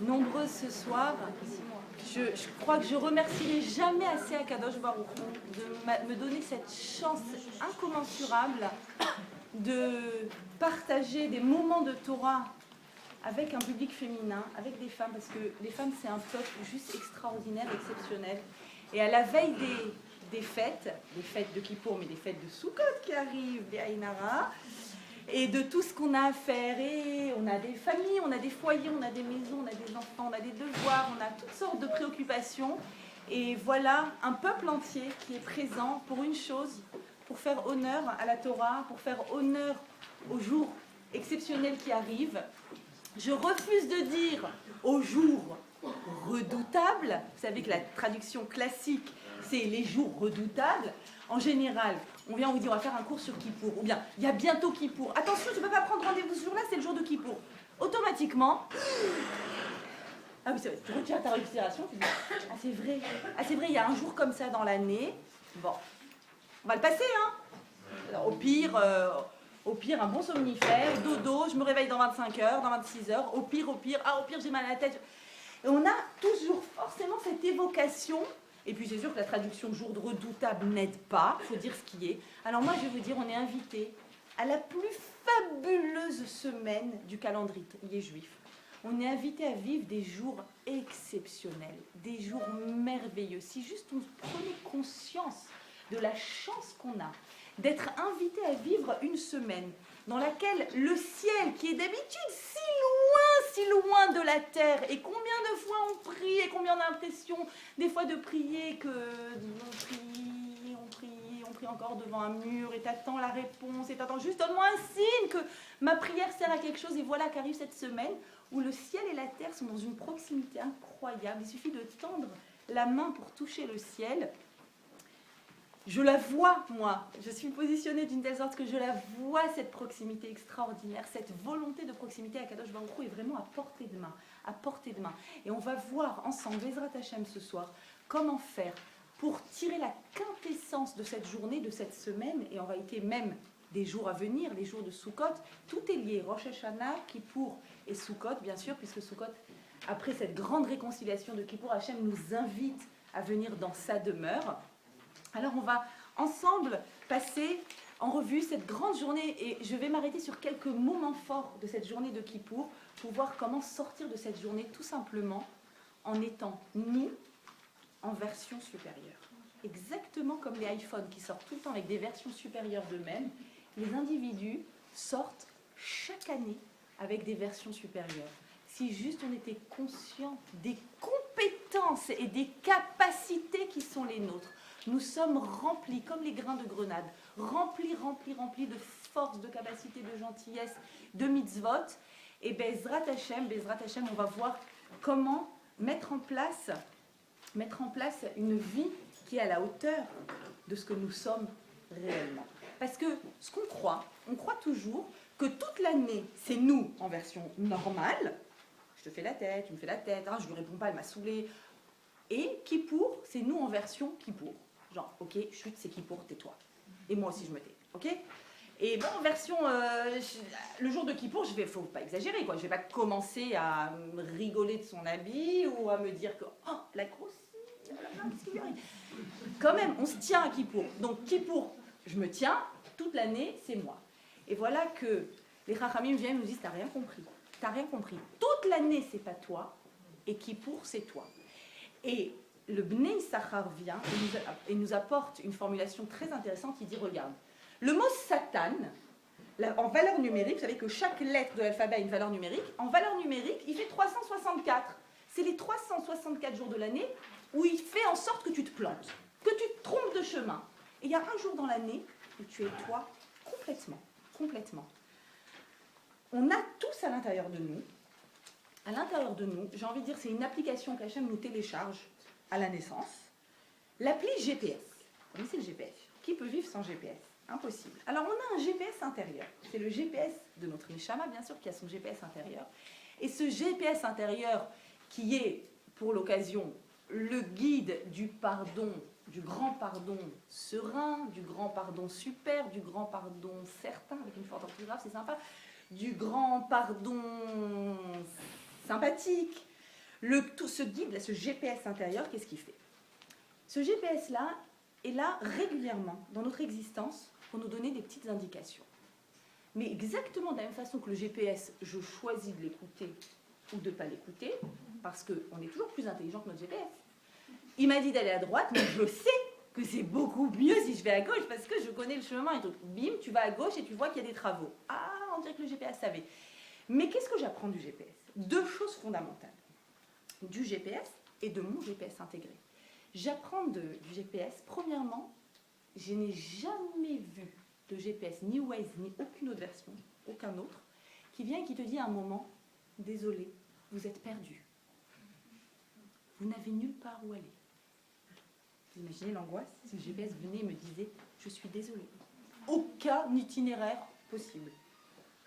nombreuses ce soir. Je crois que je remercierai jamais assez Akadosh Baruch Hu de me donner cette chance incommensurable de partager des moments de Torah avec un public féminin, avec des femmes, parce que les femmes, c'est un peuple juste extraordinaire, exceptionnel. Et à la veille des fêtes de Kippour, mais des fêtes de Sukkot qui arrivent, des Aïnara, et de tout ce qu'on a à faire. Et on a des familles, on a des foyers, on a des maisons, on a des enfants, on a des devoirs, on a toutes sortes de préoccupations. Et voilà un peuple entier qui est présent pour une chose, pour faire honneur à la Torah, pour faire honneur aux jours exceptionnels qui arrivent. Je refuse de dire aux jours redoutables. Vous savez que la traduction classique, c'est les jours redoutables. En général, on vient, on vous dit on va faire un cours sur Kippour, ou bien il y a bientôt Kippour. Attention, je ne peux pas prendre rendez-vous ce jour-là, c'est le jour de Kippour. Automatiquement, ah oui, c'est vrai, tu retiens ta respiration, tu dis ah c'est vrai, il y a un jour comme ça dans l'année. Bon, on va le passer, hein. Alors, au pire, un bon somnifère, dodo, je me réveille dans 25 heures, dans 26 heures. Au pire, j'ai mal à la tête. Et on a toujours forcément cette évocation. Et puis c'est sûr que la traduction jour de redoutable n'aide pas, il faut dire ce qui est. Alors moi, je vais vous dire, on est invité à la plus fabuleuse semaine du calendrier juif. On est invité à vivre des jours exceptionnels, des jours merveilleux. Si juste on prenait conscience de la chance qu'on a d'être invité à vivre une semaine dans laquelle le ciel, qui est d'habitude si loin de la terre, et combien de fois on prie, et combien on a l'impression des fois de prier, que on prie encore devant un mur, et t'attends la réponse, et t'attends juste, donne-moi un signe que ma prière sert à quelque chose, et voilà qu'arrive cette semaine où le ciel et la terre sont dans une proximité incroyable. Il suffit de tendre la main pour toucher le ciel. Je la vois, moi. Je suis positionnée d'une telle sorte que je la vois, cette proximité extraordinaire, cette volonté de proximité à Kadosh Baruch Hu est vraiment à portée de main, à portée de main. Et on va voir ensemble, Bezrat Hashem ce soir, comment faire pour tirer la quintessence de cette journée, de cette semaine, et en réalité même des jours à venir, les jours de Sukkot. Tout est lié, Rosh Hashanah, Kippour et Sukkot, bien sûr, puisque Sukkot, après cette grande réconciliation de Kippour, Hashem nous invite à venir dans sa demeure. Alors on va ensemble passer en revue cette grande journée et je vais m'arrêter sur quelques moments forts de cette journée de Kippour pour voir comment sortir de cette journée tout simplement en étant nous en version supérieure. Exactement comme les iPhones qui sortent tout le temps avec des versions supérieures d'eux-mêmes, les individus sortent chaque année avec des versions supérieures. Si juste on était conscient des compétences et des capacités qui sont les nôtres, nous sommes remplis, comme les grains de grenade, remplis de force, de capacité, de gentillesse, de mitzvot. Et Bezrat Hashem, on va voir comment mettre en place une vie qui est à la hauteur de ce que nous sommes réellement. Parce que ce qu'on croit, on croit toujours que toute l'année, c'est nous en version normale. Je te fais la tête, tu me fais la tête, hein, je lui réponds pas, elle m'a saoulée. Et Kippour, c'est nous en version Kippour. Genre, ok, chut, c'est Kippour, tais-toi. Et moi aussi, je me tais, ok? Et bon, en version, le jour de Kippour, faut pas exagérer, quoi. Je vais pas commencer à me rigoler de son habit ou à me dire que, oh, la grosse, qu'est-ce qui lui arrive? Quand même, on se tient à Kippour. Donc, Kippour, je me tiens, toute l'année, c'est moi. Et voilà que les Chachamim viennent et nous disent, t'as rien compris. T'as rien compris. Toute l'année, c'est pas toi, et Kippour, c'est toi. Et le Bnei Issachar vient et nous apporte une formulation très intéressante. Il dit, regarde, le mot Satan, en valeur numérique, vous savez que chaque lettre de l'alphabet a une valeur numérique. En valeur numérique, il fait 364. C'est les 364 jours de l'année où il fait en sorte que tu te plantes, que tu te trompes de chemin. Et il y a un jour dans l'année où tu es toi complètement. On a tous à l'intérieur de nous, j'ai envie de dire, c'est une application qu'Hachem nous télécharge à la naissance. L'appli GPS. Vous connaissez le GPS? Qui peut vivre sans GPS? Impossible. Alors on a un GPS intérieur. C'est le GPS de notre Neshama, bien sûr, qui a son GPS intérieur. Et ce GPS intérieur, qui est, pour l'occasion, le guide du pardon, du grand pardon serein, du grand pardon super, du grand pardon certain, avec une forte orthographe, c'est sympa, du grand pardon sympathique, tout ce guide, là, ce GPS intérieur, qu'est-ce qu'il fait? Ce GPS-là est là régulièrement dans notre existence pour nous donner des petites indications. Mais exactement de la même façon que le GPS, je choisis de l'écouter ou de ne pas l'écouter, parce qu'on est toujours plus intelligent que notre GPS. Il m'a dit d'aller à droite, mais je sais que c'est beaucoup mieux si je vais à gauche, parce que je connais le chemin et tout. Bim, tu vas à gauche et tu vois qu'il y a des travaux. Ah, on dirait que le GPS savait. Mais qu'est-ce que j'apprends du GPS? Deux choses fondamentales. Du GPS et de mon GPS intégré. J'apprends du GPS, premièrement, je n'ai jamais vu de GPS, ni Waze, ni aucune autre version, aucun autre, qui vient et qui te dit à un moment, désolé, vous êtes perdu. Vous n'avez nulle part où aller. Vous imaginez l'angoisse si le GPS venait et me disait, je suis désolé. Aucun itinéraire possible.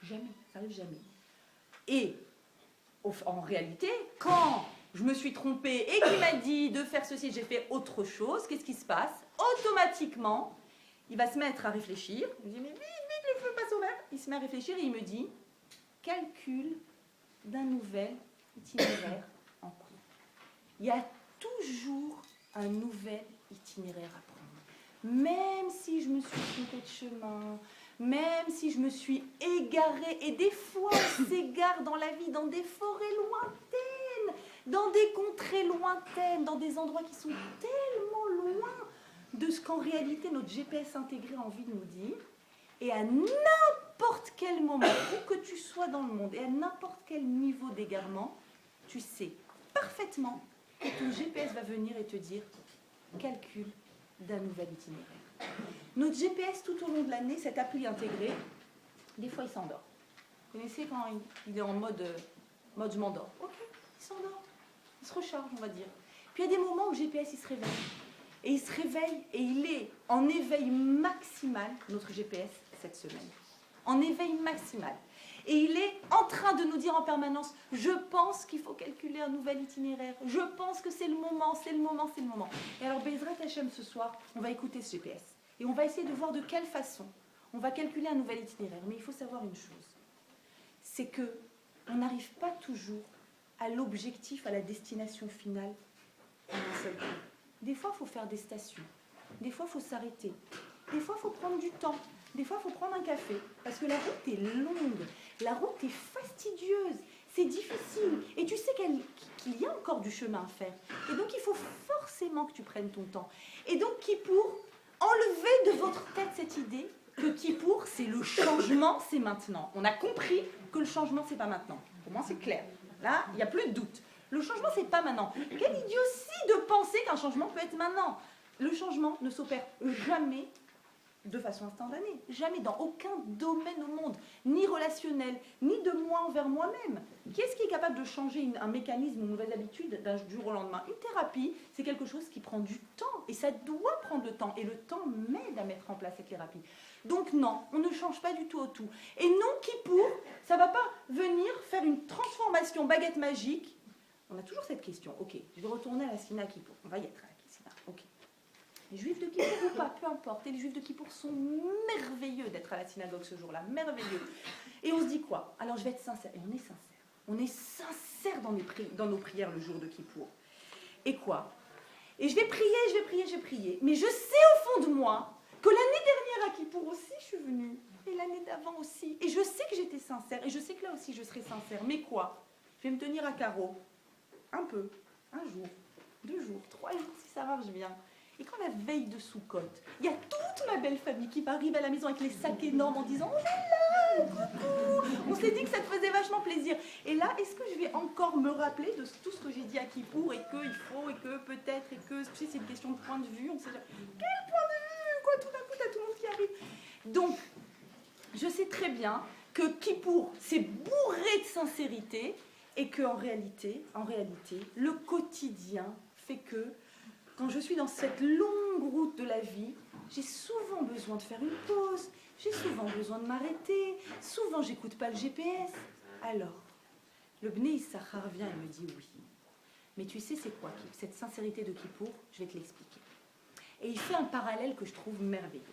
Jamais, ça n'arrive jamais. Et en réalité, quand je me suis trompée et qu'il m'a dit de faire ceci, j'ai fait autre chose, qu'est-ce qui se passe? Automatiquement, il va se mettre à réfléchir. Je me dis, mais vite, vite, les feux passent au vert. Il se met à réfléchir et il me dit, calcul d'un nouvel itinéraire en cours. Il y a toujours un nouvel itinéraire à prendre. Même si je me suis trompée de chemin, même si je me suis égarée, et des fois on s'égare dans la vie, dans des forêts lointaines, dans des contrées lointaines, dans des endroits qui sont tellement loin de ce qu'en réalité notre GPS intégré a envie de nous dire, et à n'importe quel moment, où que tu sois dans le monde, et à n'importe quel niveau d'égarement, tu sais parfaitement que ton GPS va venir et te dire calcul d'un nouvel itinéraire. Notre GPS tout au long de l'année, cette appli intégrée, des fois il s'endort. Vous connaissez quand il est en mode je m'endors. Ok, il s'endort, il se recharge on va dire. Puis il y a des moments où le GPS il se réveille. Et il se réveille et il est en éveil maximal, notre GPS, cette semaine. En éveil maximal. Et il est en train de nous dire en permanence, je pense qu'il faut calculer un nouvel itinéraire, je pense que c'est le moment, c'est le moment, c'est le moment. Et alors, Bezrat Hachem, ce soir, on va écouter ce GPS. Et on va essayer de voir de quelle façon on va calculer un nouvel itinéraire. Mais il faut savoir une chose, c'est qu'on n'arrive pas toujours à l'objectif, à la destination finale, en un seul coup. Des fois, il faut faire des stations. Des fois, il faut s'arrêter. Des fois, il faut prendre du temps. Des fois, il faut prendre un café. Parce que la route est longue. La route est fastidieuse. C'est difficile. Et tu sais qu'il y a encore du chemin à faire. Et donc, il faut forcément que tu prennes ton temps. Et donc, Kippour, enlevez de votre tête cette idée que Kippour, c'est le changement, c'est maintenant. On a compris que le changement, c'est pas maintenant. Pour moi, c'est clair. Là, il n'y a plus de doute. Le changement, c'est pas maintenant. Quelle idiotie de penser qu'un changement peut être maintenant. Le changement ne s'opère jamais de façon instantanée. Jamais, dans aucun domaine au monde, ni relationnel, ni de moi envers moi-même. Qui est-ce qui est capable de changer un mécanisme, une nouvelle habitude d'un jour au lendemain? Une thérapie, c'est quelque chose qui prend du temps. Et ça doit prendre le temps. Et le temps m'aide à mettre en place cette thérapie. Donc non, on ne change pas du tout au tout. Et non, Kippour, ça ne va pas venir faire une transformation baguette magique. On a toujours cette question. Ok, je vais retourner à la Sina Kippour. On va y être à la Sina. Ok. Les Juifs de Kippour ou pas, peu importe. Et les Juifs de Kippour sont merveilleux d'être à la synagogue ce jour-là. Merveilleux. Et on se dit quoi? Alors je vais être sincère. Et on est sincère. On est sincère dans nos prières le jour de Kippour. Et quoi? Et je vais prier. Mais je sais au fond de moi que l'année dernière à Kippour aussi, je suis venue. Et l'année d'avant aussi. Et je sais que j'étais sincère. Et je sais que là aussi, je serai sincère. Mais quoi? Je vais me tenir à carreau. Un peu. Un jour. 2 jours. 3 jours si ça marche bien. Et quand la veille de Soukhot, il y a toute ma belle famille qui va arriver à la maison avec les sacs énormes en disant « On est là, coucou !» On s'est dit que ça te faisait vachement plaisir. Et là, est-ce que je vais encore me rappeler de tout ce que j'ai dit à Kippour et qu'il faut, et que peut-être, et que... Tu sais, c'est une question de point de vue. On sait jamais, quel point de vue? Quoi, tout d'un coup, t'as tout le monde qui arrive. Donc, je sais très bien que Kippour, c'est bourré de sincérité et qu'en réalité, le quotidien fait que quand je suis dans cette longue route de la vie, j'ai souvent besoin de faire une pause, j'ai souvent besoin de m'arrêter, souvent j'écoute pas le GPS. Alors, le Bnei Issachar vient et me dit oui. Mais tu sais c'est quoi cette sincérité de Kippour? Je vais te l'expliquer. Et il fait un parallèle que je trouve merveilleux.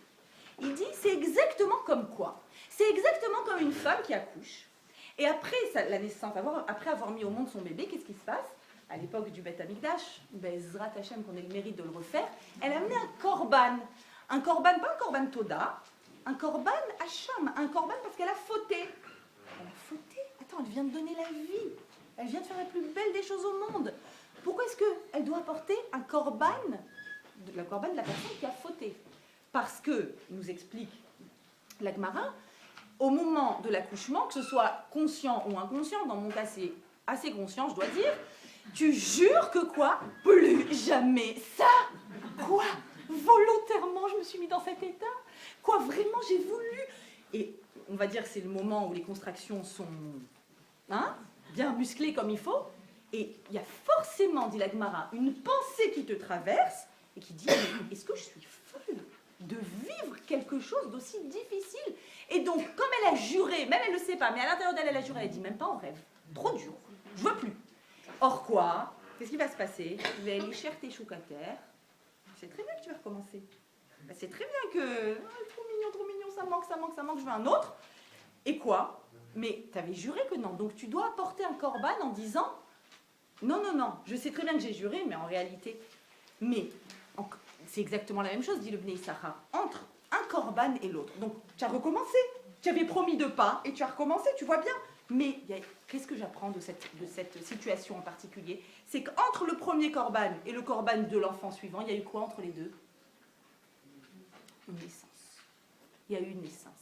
Il dit c'est exactement comme quoi? C'est exactement comme une femme qui accouche. Et après la naissance, après avoir mis au monde son bébé, qu'est-ce qui se passe? à l'époque du Beth Amikdash, Bezrat Hashem, qu'on ait le mérite de le refaire, elle a amené un korban. Un korban, pas un korban Toda, un korban Hacham, un korban parce qu'elle a fauté. Elle a fauté. Attends, elle vient de donner la vie. Elle vient de faire la plus belle des choses au monde. Pourquoi est-ce qu'elle doit apporter un korban, le korban de la personne qui a fauté? Parce que, nous explique la Gemara, au moment de l'accouchement, que ce soit conscient ou inconscient, dans mon cas c'est assez conscient, je dois dire, tu jures que quoi? Plus jamais ça! Quoi? Volontairement, je me suis mis dans cet état? Quoi, vraiment, j'ai voulu? Et on va dire que c'est le moment où les contractions sont bien musclées comme il faut, et il y a forcément, dit la Gemara, une pensée qui te traverse, et qui dit, mais est-ce que je suis folle de vivre quelque chose d'aussi difficile? Et donc, comme elle a juré, même elle ne le sait pas, mais à l'intérieur d'elle, elle a juré, elle a dit, même pas en rêve, trop dur, je veux plus. Or quoi? Qu'est-ce qui va se passer? Tu vas aller chercher tes choucataires. C'est très bien que tu vas recommencer. Ben, c'est très bien que, trop mignon, ça manque, je veux un autre. Et quoi? Mais tu avais juré que non, donc tu dois apporter un korban en disant, non, je sais très bien que j'ai juré, mais en réalité, c'est exactement la même chose, dit le Bnei Issachar, entre un korban et l'autre. Donc, tu as recommencé. Tu avais promis de pas et tu as recommencé, tu vois bien. Mais qu'est-ce que j'apprends de cette situation en particulier? C'est qu'entre le premier korban et le korban de l'enfant suivant, il y a eu quoi entre les deux? Une naissance. Il y a eu une naissance.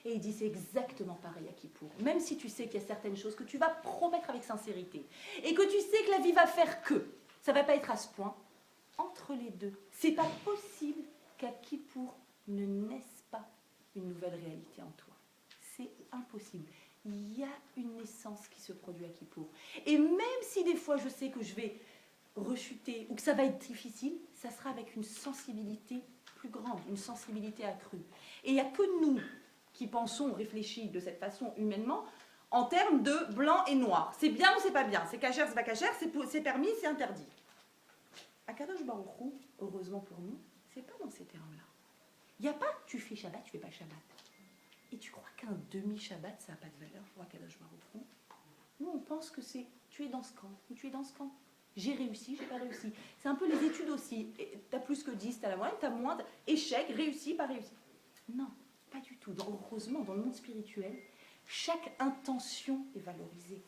Et il dit c'est exactement pareil à Kippour. Même si tu sais qu'il y a certaines choses que tu vas promettre avec sincérité et que tu sais que la vie va faire que, ça ne va pas être à ce point, entre les deux, c'est pas possible qu'à Kippour ne naisse pas une nouvelle réalité en toi. C'est impossible. Il y a une naissance qui se produit à Kippour. Et même si des fois je sais que je vais rechuter ou que ça va être difficile, ça sera avec une sensibilité plus grande, une sensibilité accrue. Et il n'y a que nous qui pensons, réfléchis de cette façon humainement, en termes de blanc et noir. C'est bien ou c'est pas bien? C'est cachère, c'est pas cachère, c'est permis, c'est interdit. Akadosh Baruch Hu, heureusement pour nous, c'est pas dans ces termes-là. Il n'y a pas tu fais Shabbat, tu fais pas Shabbat. Et tu crois qu'un demi-Shabbat, ça n'a pas de valeur pour Akadosh Baruch Hu? Nous, on pense que c'est tu es dans ce camp ou tu es dans ce camp. J'ai réussi, j'ai pas réussi. C'est un peu les études aussi. Tu as plus que 10, tu as la moyenne, tu as moins, échec, réussi, pas réussi. Non, pas du tout. Heureusement, dans le monde spirituel, chaque intention est valorisée.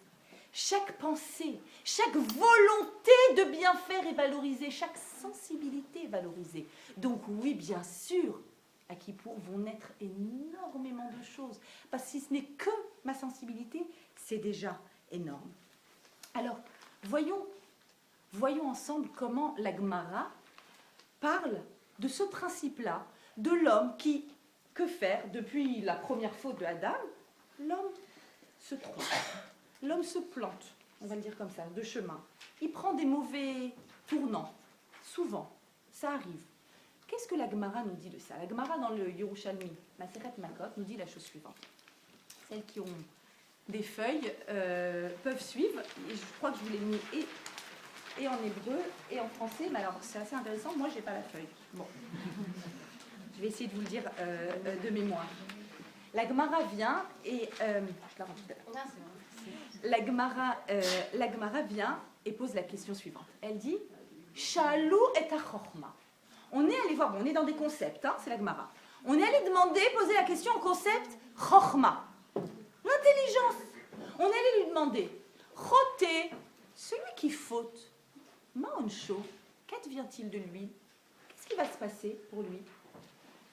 Chaque pensée, chaque volonté de bien faire est valorisée. Chaque sensibilité est valorisée. Donc oui, bien sûr, à Kippour vont naître énormément de choses. Parce que si ce n'est que ma sensibilité, c'est déjà énorme. Alors, voyons ensemble comment la Gemara parle de ce principe-là, de l'homme qui, que faire depuis la première faute de Adam? L'homme se trompe, l'homme se plante, on va le dire comme ça, de chemin. Il prend des mauvais tournants, souvent, ça arrive. Qu'est-ce que la Gemara nous dit de ça? La Gemara dans le Yerushalmi, Maseret Makot, nous dit la chose suivante. Celles qui ont des feuilles peuvent suivre, et je crois que je vous l'ai mis et en hébreu et en français, mais alors c'est assez intéressant, moi j'ai pas la feuille. Bon, je vais essayer de vous le dire de mémoire. La Gemara vient et la Gemara vient et pose la question suivante. Elle dit Shalou et achorma. On est allé voir, on est dans des concepts, c'est la Gemara. On est allé poser la question au concept chorma, l'intelligence. On est allé lui demander Choté, celui qui faute, Maoncho, qu'advient-il de lui? Qu'est-ce qui va se passer pour lui?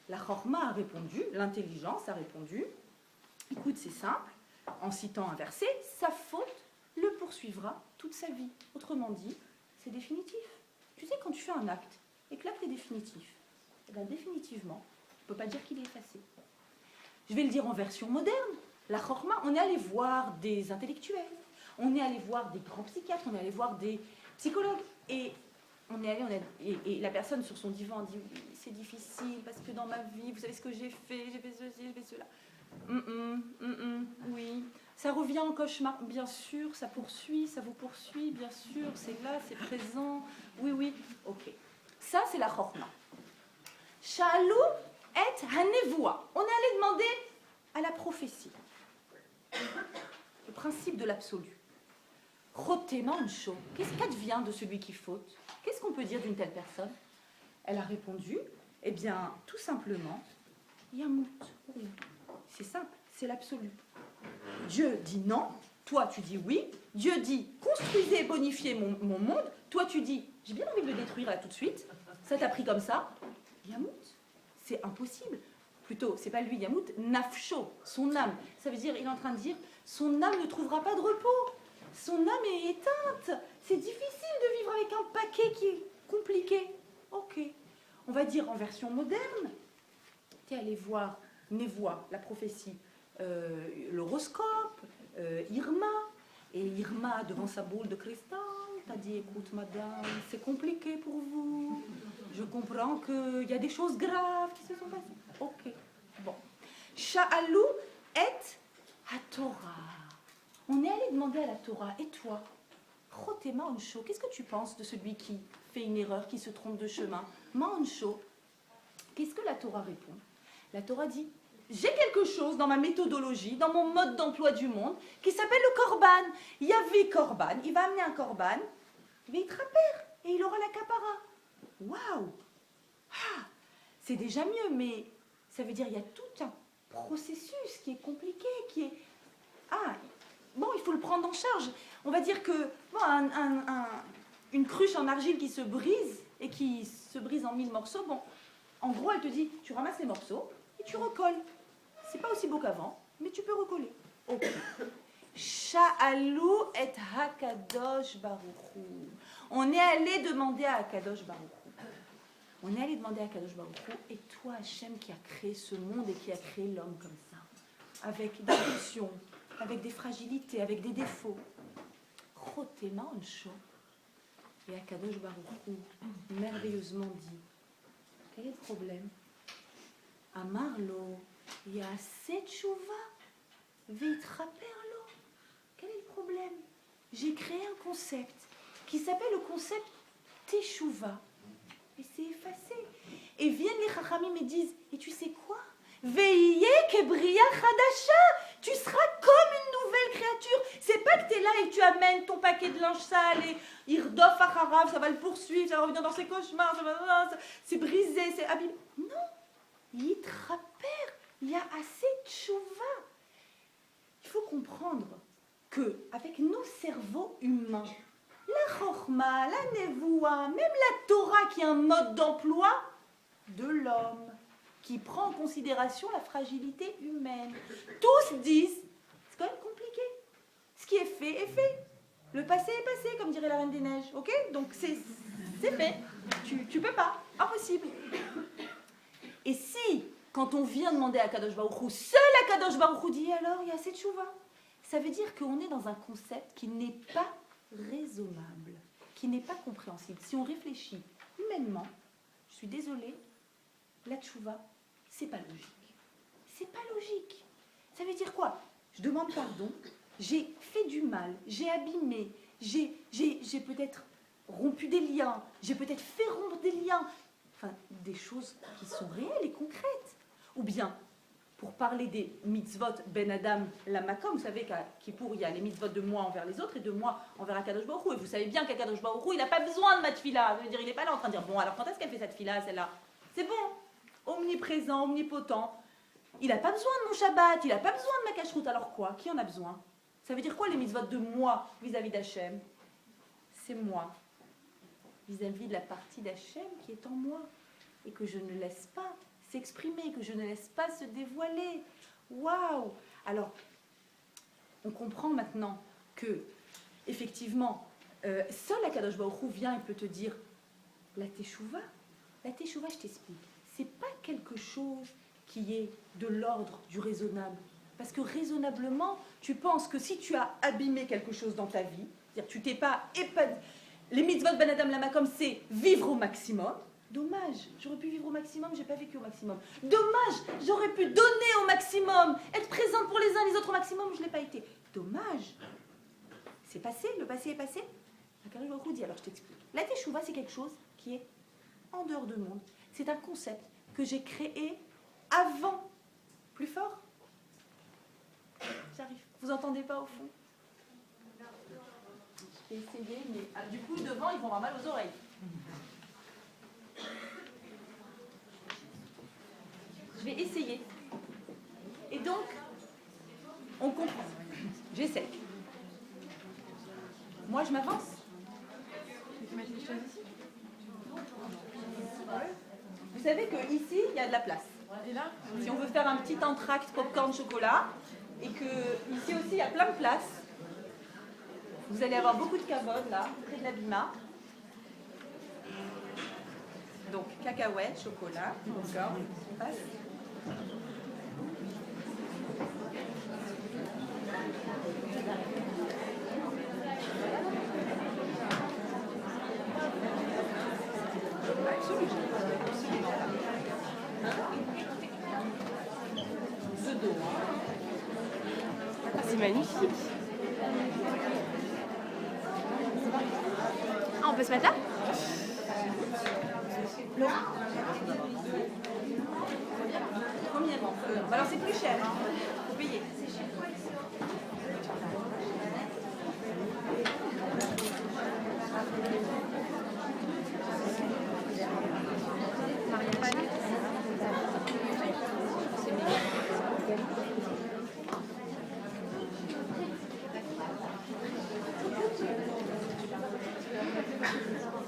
La chorma a répondu, l'intelligence a répondu, écoute, c'est simple, en citant un verset, sa faute le poursuivra toute sa vie. Autrement dit, c'est définitif. Tu sais, quand tu fais un acte, et que l'acte est définitif, eh bien définitivement, tu ne peux pas dire qu'il est effacé. Je vais le dire en version moderne, la chorma, on est allé voir des intellectuels, on est allé voir des grands psychiatres, on est allé voir des psychologues, et et la personne sur son divan a dit oui, c'est difficile parce que dans ma vie, vous savez ce que j'ai fait ceci, j'ai fait cela. Oui, ça revient en cauchemar, bien sûr, ça vous poursuit, bien sûr, c'est là, c'est présent. Oui, ok. Ça, c'est la chorma. Shalou et hanevoa. On est allé demander à la prophétie. Le principe de l'absolu. Chote, Chotémancho, qu'est-ce qu'advient de celui qui faute? Qu'est-ce qu'on peut dire d'une telle personne? Elle a répondu, eh bien, tout simplement, Yamout. Oui. C'est simple, c'est l'absolu. Dieu dit non, toi tu dis oui. Dieu dit construisez et bonifiez mon monde. Toi tu dis j'ai bien envie de le détruire là tout de suite. Ça t'a pris comme ça. Yamout, c'est impossible. Plutôt, c'est pas lui Yamout, Nafsho, son âme. Ça veut dire, il est en train de dire, son âme ne trouvera pas de repos. Son âme est éteinte. C'est difficile de vivre avec un paquet qui est compliqué. Ok. On va dire en version moderne. Tu es allé voir Névoie, la prophétie, l'horoscope, Irma. Et Irma, devant sa boule de cristal, t'a dit, écoute madame, c'est compliqué pour vous. Je comprends qu'il y a des choses graves qui se sont passées. Ok. Bon. Sha'alou et HaTorah. On est allé demander à la Torah, et toi, Chotema Onsho, qu'est-ce que tu penses de celui qui fait une erreur, qui se trompe de chemin? Ma Onsho, qu'est-ce que la Torah répond? La Torah dit, j'ai quelque chose dans ma méthodologie, dans mon mode d'emploi du monde, qui s'appelle le korban. Yavi korban, il va amener un korban, il va y trapper, et il aura la kapara. Waouh! Ah, c'est déjà mieux, mais ça veut dire qu'il y a tout un processus qui est compliqué, qui est... Ah, bon, il faut le prendre en charge. On va dire que bon, une cruche en argile qui se brise, et qui se brise en 1000 morceaux, bon, en gros, elle te dit, tu ramasses les morceaux, et tu recolles. C'est pas aussi beau qu'avant, mais tu peux recoller. Ok. Sha'alou et Hakadosh Baruchou. On est allé demander à Hakadosh Baruchou. On est allé demander à Hakadosh Baruchou, et toi, Hachem, qui a créé ce monde et qui a créé l'homme comme ça, avec des pulsions, avec des fragilités, avec des défauts. Chotema Onsho. Et Hakadosh Baruchou, merveilleusement dit, quel est le problème? Amarlo, il y a assez de chouva, veitraperlo. Quel est le problème? J'ai créé un concept qui s'appelle le concept Teshuva. Et c'est effacé. Et viennent les chachamim et disent, et tu sais quoi? Veillez kebriya chadasha. Tu seras comme une nouvelle créature. C'est pas que tu es là et que tu amènes ton paquet de linge sale et irdof acharav, ça va le poursuivre, ça va revenir dans ses cauchemars, c'est brisé, c'est abîmé. Non. Yitraper, il y a assez de chouva. Il faut comprendre que avec nos cerveaux humains, la chorma, la nevoua, même la Torah qui est un mode d'emploi de l'homme, qui prend en considération la fragilité humaine. Tous disent, c'est quand même compliqué. Ce qui est fait. Le passé est passé, comme dirait la Reine des Neiges, ok? Donc c'est fait. Tu peux pas, impossible. Et si, quand on vient demander à Kadosh Baruch Hu, seul Kadosh Baruch Hu dit alors, il y a assez de chouva. Ça veut dire qu'on est dans un concept qui n'est pas raisonnable, qui n'est pas compréhensible. Si on réfléchit humainement, je suis désolée, la tchouva, c'est pas logique. C'est pas logique. Ça veut dire quoi? Je demande pardon, j'ai fait du mal, j'ai abîmé, j'ai peut-être rompu des liens, j'ai peut-être fait rompre des liens. Enfin, des choses qui sont réelles et concrètes. Ou bien, pour parler des mitzvot ben Adam la makom, vous savez qu'à Kippour, il y a les mitzvot de moi envers les autres et de moi envers Akadosh Baruch Hu. Et vous savez bien qu'Akadosh Baruch Hu, il n'a pas besoin de ma tefila. Je veux dire, il n'est pas là en train de dire, bon, alors quand est-ce qu'elle fait cette tefila, celle-là? C'est bon, omniprésent, omnipotent. Il n'a pas besoin de mon Shabbat, il n'a pas besoin de ma cacheroute. Alors quoi? Qui en a besoin? Ça veut dire quoi les mitzvot de moi vis-à-vis d'Hachem? C'est moi, vis-à-vis de la partie d'Hachem qui est en moi. Et que je ne laisse pas s'exprimer, que je ne laisse pas se dévoiler. Waouh! Alors, on comprend maintenant que, effectivement, seul Akadosh Baruch Hu vient et peut te dire la teshuva. La teshuva, je t'explique, c'est pas quelque chose qui est de l'ordre du raisonnable. Parce que raisonnablement, tu penses que si tu as abîmé quelque chose dans ta vie, c'est-à-dire tu t'es pas épanoui, les mitzvot ben Adam lama comme c'est vivre au maximum. Dommage, j'aurais pu vivre au maximum, j'ai pas vécu au maximum. Dommage, j'aurais pu donner au maximum, être présente pour les uns et les autres au maximum, je l'ai pas été. Dommage. C'est passé, le passé est passé. Akadosh Baruch Hu dit, alors je t'explique. La teshuva, c'est quelque chose qui est en dehors du monde. C'est un concept que j'ai créé avant. Plus fort? J'arrive. Vous entendez pas au fond? vais essayer, mais du coup, devant, ils vont avoir mal aux oreilles. Je vais essayer. Et donc, on comprend. J'essaie. Moi, je m'avance. Vous savez qu'ici, il y a de la place. Si on veut faire un petit entracte popcorn chocolat, et que ici aussi, il y a plein de place, vous allez avoir beaucoup de cavodes, là, près de l'abîma. Donc, cacahuètes, chocolat, popcorn, on passe. Ah, c'est magnifique. Ah, on peut se mettre là? Premier rang. Alors c'est plus cher, hein. Faut payer.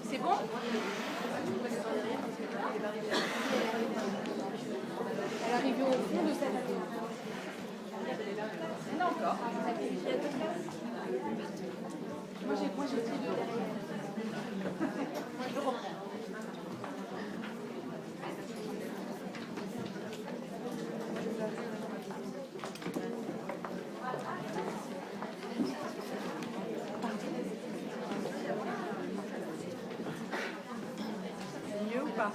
C'est bon? Elle est arrivée au fond de cette année. Il y en a encore. Moi j'ai pris deux. Je reprends. Mieux ou pas?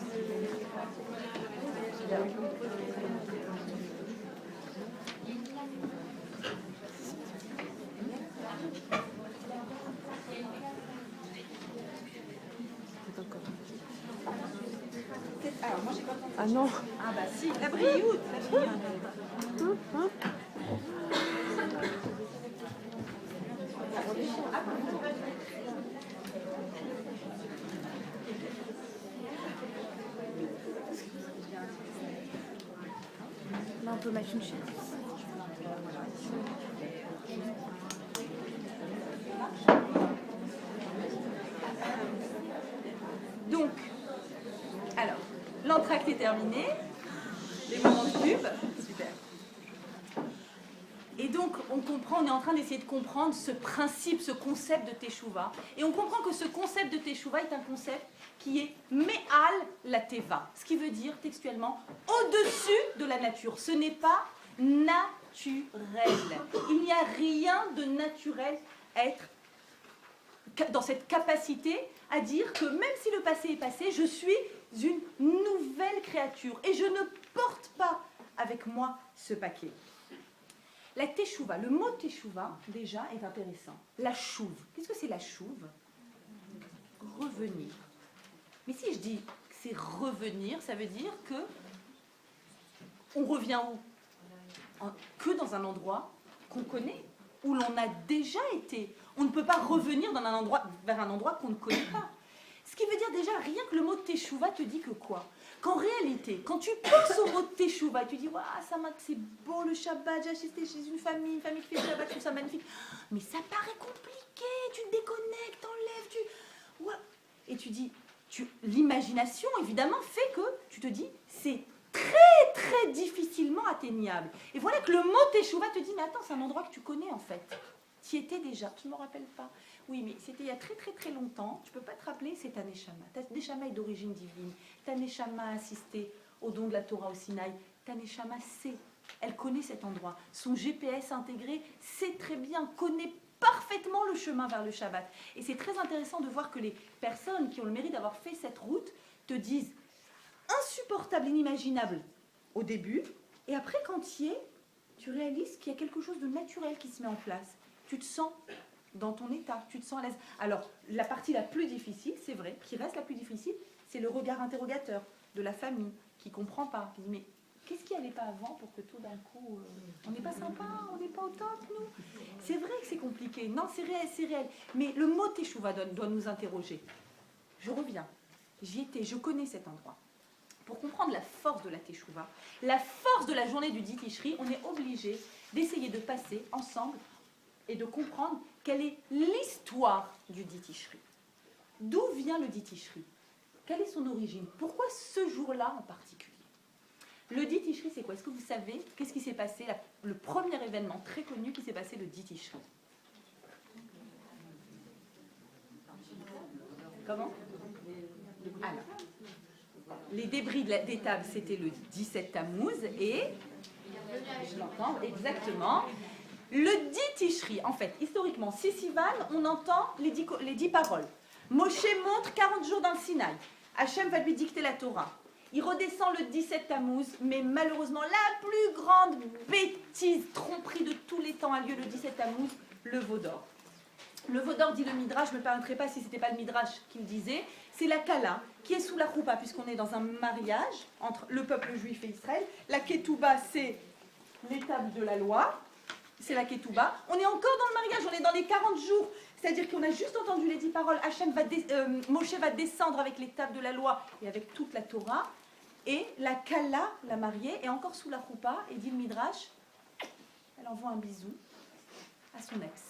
Alors moi j'ai pas compris. Ah non. Ah bah si, la brioute, la brioute. Là, on peut mettre une chaise. Donc, alors, l'entracte est terminé. Les moments de pub. Super. Et donc, on comprend, on est en train d'essayer de comprendre ce principe, ce concept de Teshuvah. Et on comprend que ce concept de Teshuvah est un concept qui est Me'al la Teva. Ce qui veut dire, textuellement, au-dessus de la nature. Ce n'est pas naturel. Il n'y a rien de naturel à être dans cette capacité à dire que même si le passé est passé, je suis une nouvelle créature et je ne porte pas avec moi ce paquet. La teshuva, le mot teshuva, déjà, est intéressant. La chouve. Qu'est-ce que c'est la chouve? Revenir. Mais si je dis que c'est revenir, ça veut dire que on revient où? Que dans un endroit qu'on connaît, où l'on a déjà été. On ne peut pas revenir vers un endroit qu'on ne connaît pas. Ce qui veut dire déjà, rien que le mot teshuva te dit que quoi? Qu'en réalité, quand tu penses au mot teshuva, tu dis waouh, c'est beau le Shabbat, j'ai assisté chez une famille qui fait le Shabbat, je trouve ça magnifique. Mais ça paraît compliqué, tu te déconnectes, t'enlèves, ouais. Et tu dis, l'imagination évidemment fait que tu te dis, c'est très très difficilement atteignable. Et voilà que le mot teshuva te dit, mais attends, c'est un endroit que tu connais en fait. Tu y étais déjà, tu ne me rappelles pas. Oui, mais c'était il y a très très très longtemps. Tu ne peux pas te rappeler, c'est ta Neshama. Ta Neshama est d'origine divine. Ta Neshama a assisté au don de la Torah au Sinaï. Ta Neshama sait, elle connaît cet endroit. Son GPS intégré sait très bien, connaît parfaitement le chemin vers le Shabbat. Et c'est très intéressant de voir que les personnes qui ont le mérite d'avoir fait cette route te disent insupportable, inimaginable au début. Et après, quand tu y es, tu réalises qu'il y a quelque chose de naturel qui se met en place. Tu te sens dans ton état, tu te sens à l'aise. Alors, la partie la plus difficile, c'est vrai, qui reste la plus difficile, c'est le regard interrogateur de la famille qui ne comprend pas, qui dit mais Qu'est-ce qui n'allait pas avant pour que tout d'un coup, on n'est pas sympa, on n'est pas au top, nous? C'est vrai que c'est compliqué. Non, c'est réel, c'est réel. Mais le mot Teshuvah doit nous interroger. Je reviens. J'y étais, je connais cet endroit. Pour comprendre la force de la Teshuvah, la force de la journée du Dit Tishri, on est obligé d'essayer de passer ensemble et de comprendre quelle est l'histoire du Dit Tishri. D'où vient le Dit Tishri? Quelle est son origine? Pourquoi ce jour-là en particulier? Le Dit Tishri, c'est quoi? Est-ce que vous savez qu'est-ce qui s'est passé, le premier événement très connu qui s'est passé le Dit Tishri? Comment? Alors, les débris des tables, c'était le 17 Tammuz et, je l'entends exactement, le Dit Tishri. En fait, historiquement, Sivan, on entend les 10 paroles. Moshe monte 40 jours dans le Sinaï. Hachem va lui dicter la Torah. Il redescend le 17 Tammuz, mais malheureusement, la plus grande bêtise, tromperie de tous les temps a lieu le 17 Tammuz, le veau d'or. Le veau d'or, dit le Midrash, je ne me permettrai pas si ce n'était pas le Midrash qui le disait, c'est la Kala qui est sous la Choupa, puisqu'on est dans un mariage entre le peuple juif et Israël. La Ketouba, c'est l'étape de la loi, c'est la Ketouba. On est encore dans le mariage, on est dans les 40 jours, c'est-à-dire qu'on a juste entendu les 10 paroles. Moshe va descendre avec l'étape de la loi et avec toute la Torah. Et la Kala, la mariée, est encore sous la Choupa, et dit le Midrash, elle envoie un bisou à son ex.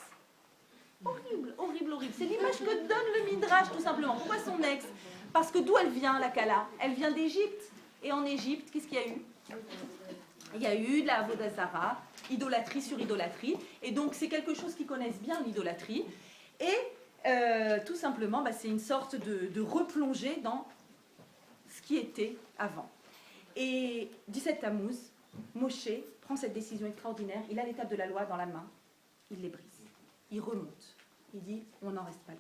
Horrible, horrible, horrible. C'est l'image que donne le Midrash, tout simplement. Pourquoi son ex? Parce que d'où elle vient, la Kala? Elle vient d'Égypte. Et en Égypte, qu'est-ce qu'il y a eu? Il y a eu de la Avodah Zarah, idolâtrie sur idolâtrie. Et donc, c'est quelque chose qu'ils connaissent bien, l'idolâtrie. Et tout simplement, c'est une sorte de replongée dans ce qui était avant. Et 17 Tammuz, Moshe prend cette décision extraordinaire. Il a l'étape de la loi dans la main. Il les brise. Il remonte. Il dit, on n'en reste pas là.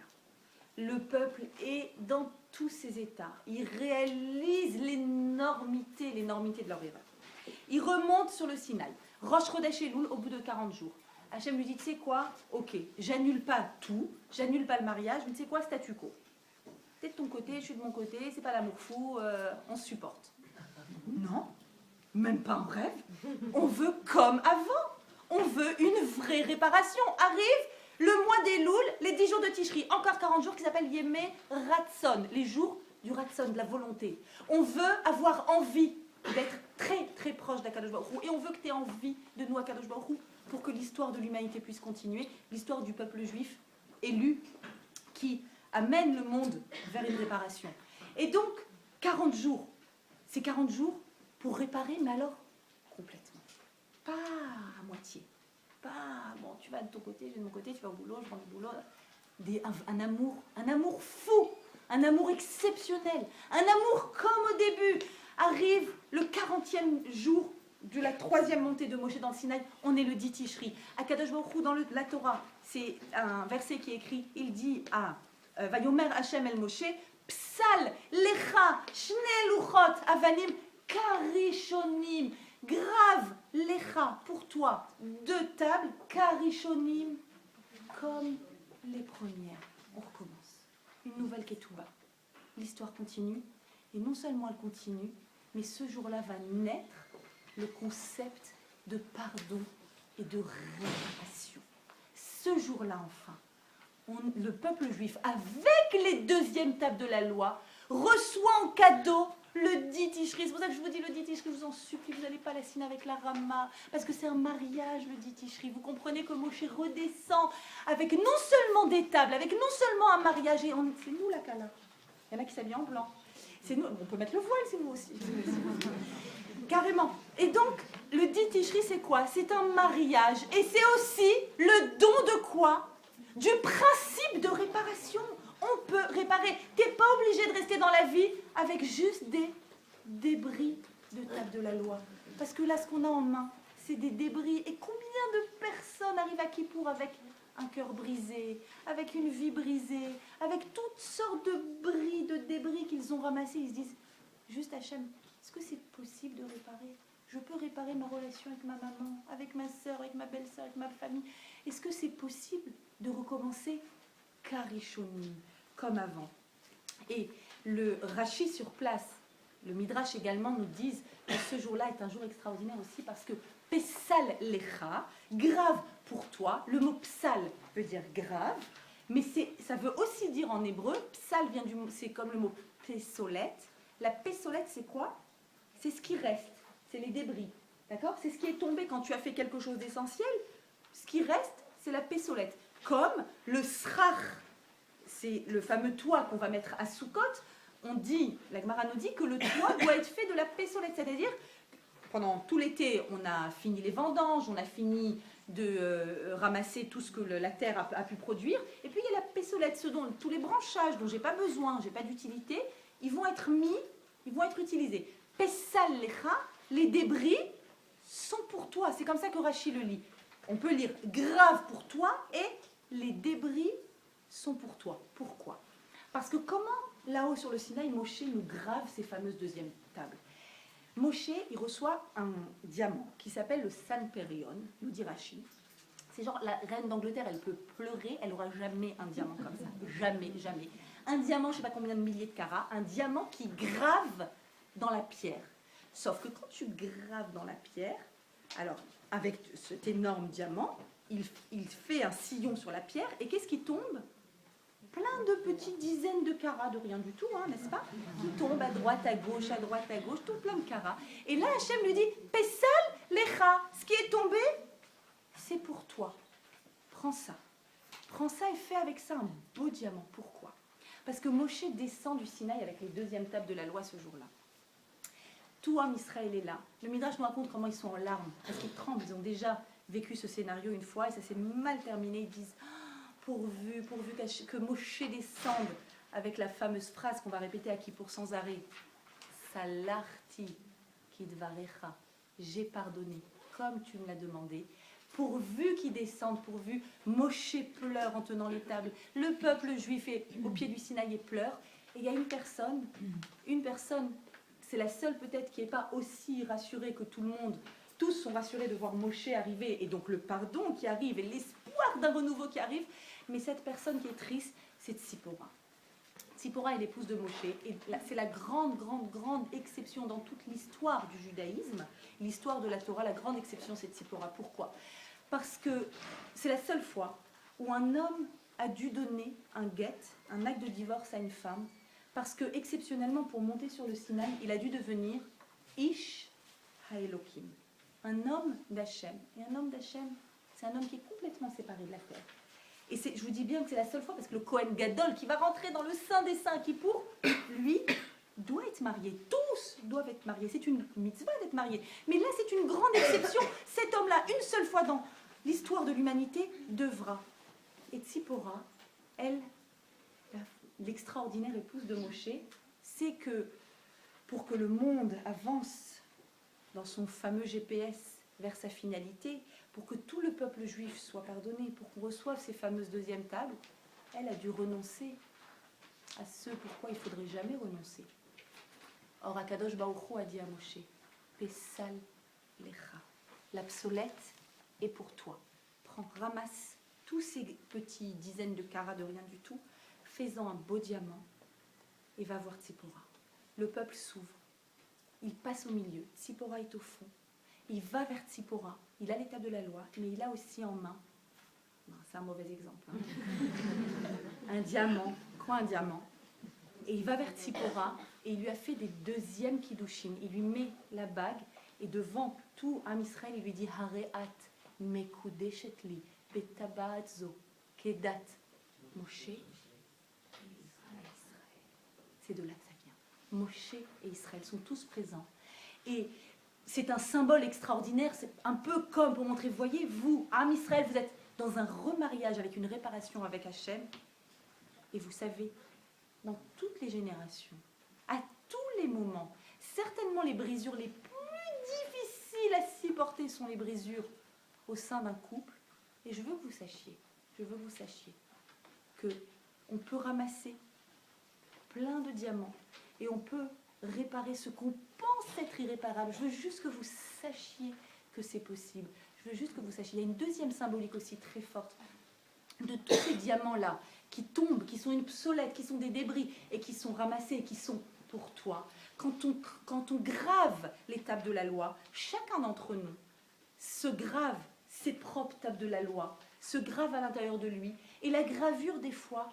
Le peuple est dans tous ses états. Il réalise l'énormité de leur erreur. Il remonte sur le Sinaï. Rosh Chodesh Elul, au bout de 40 jours. Hachem lui dit, tu sais quoi? Ok, j'annule pas tout, j'annule pas le mariage, mais tu sais quoi? Statu quo. T'es de ton côté, je suis de mon côté, c'est pas l'amour fou, on se supporte. Non, même pas en rêve. On veut comme avant. On veut une vraie réparation. Arrive le mois des Louls, les 10 jours de Tishri, encore 40 jours qui s'appellent Yemé Ratson, les jours du Ratson, de la volonté. On veut avoir envie d'être très très proche d'Akadosh Baruch Hu, et on veut que tu aies envie de nous Akadosh Baruch Hu pour que l'histoire de l'humanité puisse continuer, l'histoire du peuple juif élu qui amène le monde vers une réparation. Et donc, 40 jours, c'est 40 jours pour réparer, mais alors complètement. Pas à moitié. Pas, bon, tu vas de ton côté, je vais de mon côté, tu vas au boulot, je vais au boulot. Un amour fou, un amour exceptionnel, un amour comme au début. Arrive le 40e jour de la 3e montée de Moshe dans le Sinaï, on est le Dit Tishri. Akadosh Baruch Hu dans la Torah, c'est un verset qui est écrit, il dit à Vayomer Hashem el Moshe, Psal lecha shne luchot avanim karishonim, grave lecha pour toi, 2 tables karishonim comme les premières. On recommence. Une nouvelle Ketouba. L'histoire continue, et non seulement elle continue, mais ce jour-là va naître le concept de pardon et de réparation. Ce jour-là, enfin, le peuple juif, avec les 2e tables de la loi, reçoit en cadeau le Dit Tishri. C'est pour ça que je vous dis le Dit Tishri, je vous en supplie, vous n'allez pas la signer avec la Rama, parce que c'est un mariage, le Dit Tishri. Vous comprenez que Moshe redescend avec non seulement des tables, avec non seulement un mariage, et c'est nous la Kala. Il y en a qui s'habillent en blanc. C'est nous, on peut mettre le voile, c'est vous aussi. Carrément. Et donc, le Dit Tishri, c'est quoi? C'est un mariage. Et c'est aussi le don de quoi? Du principe de réparation. On peut réparer. Tu n'es pas obligé de rester dans la vie avec juste des débris de table de la loi. Parce que là, ce qu'on a en main, c'est des débris. Et combien de personnes arrivent à Kippour avec un cœur brisé, avec une vie brisée, avec toutes sortes de débris qu'ils ont ramassés. Ils se disent, juste Hachem, est-ce que c'est possible de réparer? Je peux réparer ma relation avec ma maman, avec ma soeur, avec ma belle-sœur, avec ma famille. Est-ce que c'est possible de recommencer Karishonim, comme avant? Et le Rashi sur place le Midrash également nous dit que ce jour-là est un jour extraordinaire aussi parce que Pessal Lecha, grave pour toi. Le mot psal veut dire grave, mais ça veut aussi dire en hébreu, psal c'est comme le mot pessolette. La pessolette, c'est quoi? C'est ce qui reste, c'est les débris. D'accord? C'est ce qui est tombé quand tu as fait quelque chose d'essentiel. Ce qui reste, c'est la pessolette. Comme le srach, c'est le fameux toit qu'on va mettre à Soukot. On dit, la Gemara nous dit que le toit doit être fait de la pessolette, c'est-à-dire pendant tout l'été, on a fini les vendanges, on a fini de ramasser tout ce que la terre a pu produire, et puis il y a la pessolette, tous les branchages dont j'ai pas besoin, j'ai pas d'utilité, ils vont être utilisés. Pessal lecha, les débris sont pour toi. C'est comme ça que Rashi le lit. On peut lire grave pour toi et les débris sont pour toi. Pourquoi? Parce que comment là-haut sur le Sinaï, Moshe nous grave ces fameuses deuxièmes tables? Moshe, il reçoit un diamant qui s'appelle le Sanperion, nous dit Rashi. C'est genre la reine d'Angleterre, elle peut pleurer, elle n'aura jamais un diamant comme ça. Jamais, jamais. Un diamant, je ne sais pas combien de milliers de carats, un diamant qui grave dans la pierre. Sauf que quand tu graves dans la pierre, alors avec cet énorme diamant, il fait un sillon sur la pierre, et qu'est-ce qui tombe? Plein de petites dizaines de carats, de rien du tout, hein, n'est-ce pas? Qui tombent à droite, à gauche, tout plein de carats. Et là, Hachem lui dit, Pessal lecha, ce qui est tombé, c'est pour toi. Prends ça. Prends ça et fais avec ça un beau diamant. Pourquoi? Parce que Moshe descend du Sinaï avec les deuxièmes tables de la loi ce jour-là. Tout homme Israël est là. Le Midrash nous raconte comment ils sont en larmes, parce qu'ils tremblent. Ils ont déjà vécu ce scénario une fois et ça s'est mal terminé. Ils disent, pourvu que Moshe descende avec la fameuse phrase qu'on va répéter à Kippour sans arrêt. Salarti kidvarecha, j'ai pardonné comme tu me l'as demandé. Pourvu qu'il descende, pourvu Moshe pleure en tenant les tables. Le peuple juif est au pied du Sinaï et pleure. Et il y a une personne, c'est la seule peut-être qui n'est pas aussi rassurée que tout le monde. Tous sont rassurés de voir Moshe arriver et donc le pardon qui arrive et l'espoir d'un renouveau qui arrive. Mais cette personne qui est triste, c'est Tzipora. Tzipora est l'épouse de Moshe et c'est la grande exception dans toute l'histoire du judaïsme. L'histoire de la Torah, la grande exception, c'est Tzipora. Pourquoi? Parce que c'est la seule fois où un homme a dû donner un get, un acte de divorce à une femme, parce que exceptionnellement, pour monter sur le Sinaï, il a dû devenir Ish HaElokim, un homme d'Hachem. Et un homme d'Hachem, c'est un homme qui est complètement séparé de la terre. Et je vous dis bien que c'est la seule fois, parce que le Kohen Gadol, qui va rentrer dans le Saint des Saints, Kippour, lui, doit être marié. Tous doivent être mariés. C'est une mitzvah d'être marié. Mais là, c'est une grande exception. Cet homme-là, une seule fois dans l'histoire de l'humanité, devra. Et Tzipora, elle, l'extraordinaire épouse de Moshe, c'est que pour que le monde avance dans son fameux GPS vers sa finalité, pour que tout le peuple juif soit pardonné, pour qu'on reçoive ces fameuses deuxièmes tables, elle a dû renoncer à ce pourquoi il ne faudrait jamais renoncer. Or, Akadosh Baruch Hu a dit à Moshe, Pessal lecha, l'obsolète est pour toi. Prends, ramasse tous ces petits dizaines de carats de rien du tout, fais-en un beau diamant et va voir Tzipora. Le peuple s'ouvre, il passe au milieu, Tzipora est au fond, il va vers Tzipora, il a l'étape de la loi, mais il a aussi en main, non, c'est un mauvais exemple, hein, un diamant, quoi un diamant, et il va vers Tzipora et il lui a fait des deuxièmes kiddushin, il lui met la bague et devant tout Am Israël, il lui dit Hareat mekudeshet li betabat zo kedat Moshe. C'est de là que ça vient. Moshe et Israël sont tous présents. Et c'est un symbole extraordinaire, c'est un peu comme pour montrer, voyez, vous, Am Israël, vous êtes dans un remariage avec une réparation avec Hachem. Et vous savez, dans toutes les générations, à tous les moments, certainement les brisures les plus difficiles à supporter sont les brisures au sein d'un couple. Et je veux que vous sachiez que on peut ramasser plein de diamants et on peut réparer ce qu'on pense être irréparable. Je veux juste que vous sachiez que c'est possible. Je veux juste que vous sachiez. Il y a une deuxième symbolique aussi très forte de tous ces diamants-là qui tombent, qui sont une obsolète, qui sont des débris et qui sont ramassés, qui sont pour toi, quand on grave les tables de la loi, chacun d'entre nous se grave ses propres tables de la loi, se grave à l'intérieur de lui. Et la gravure, des fois,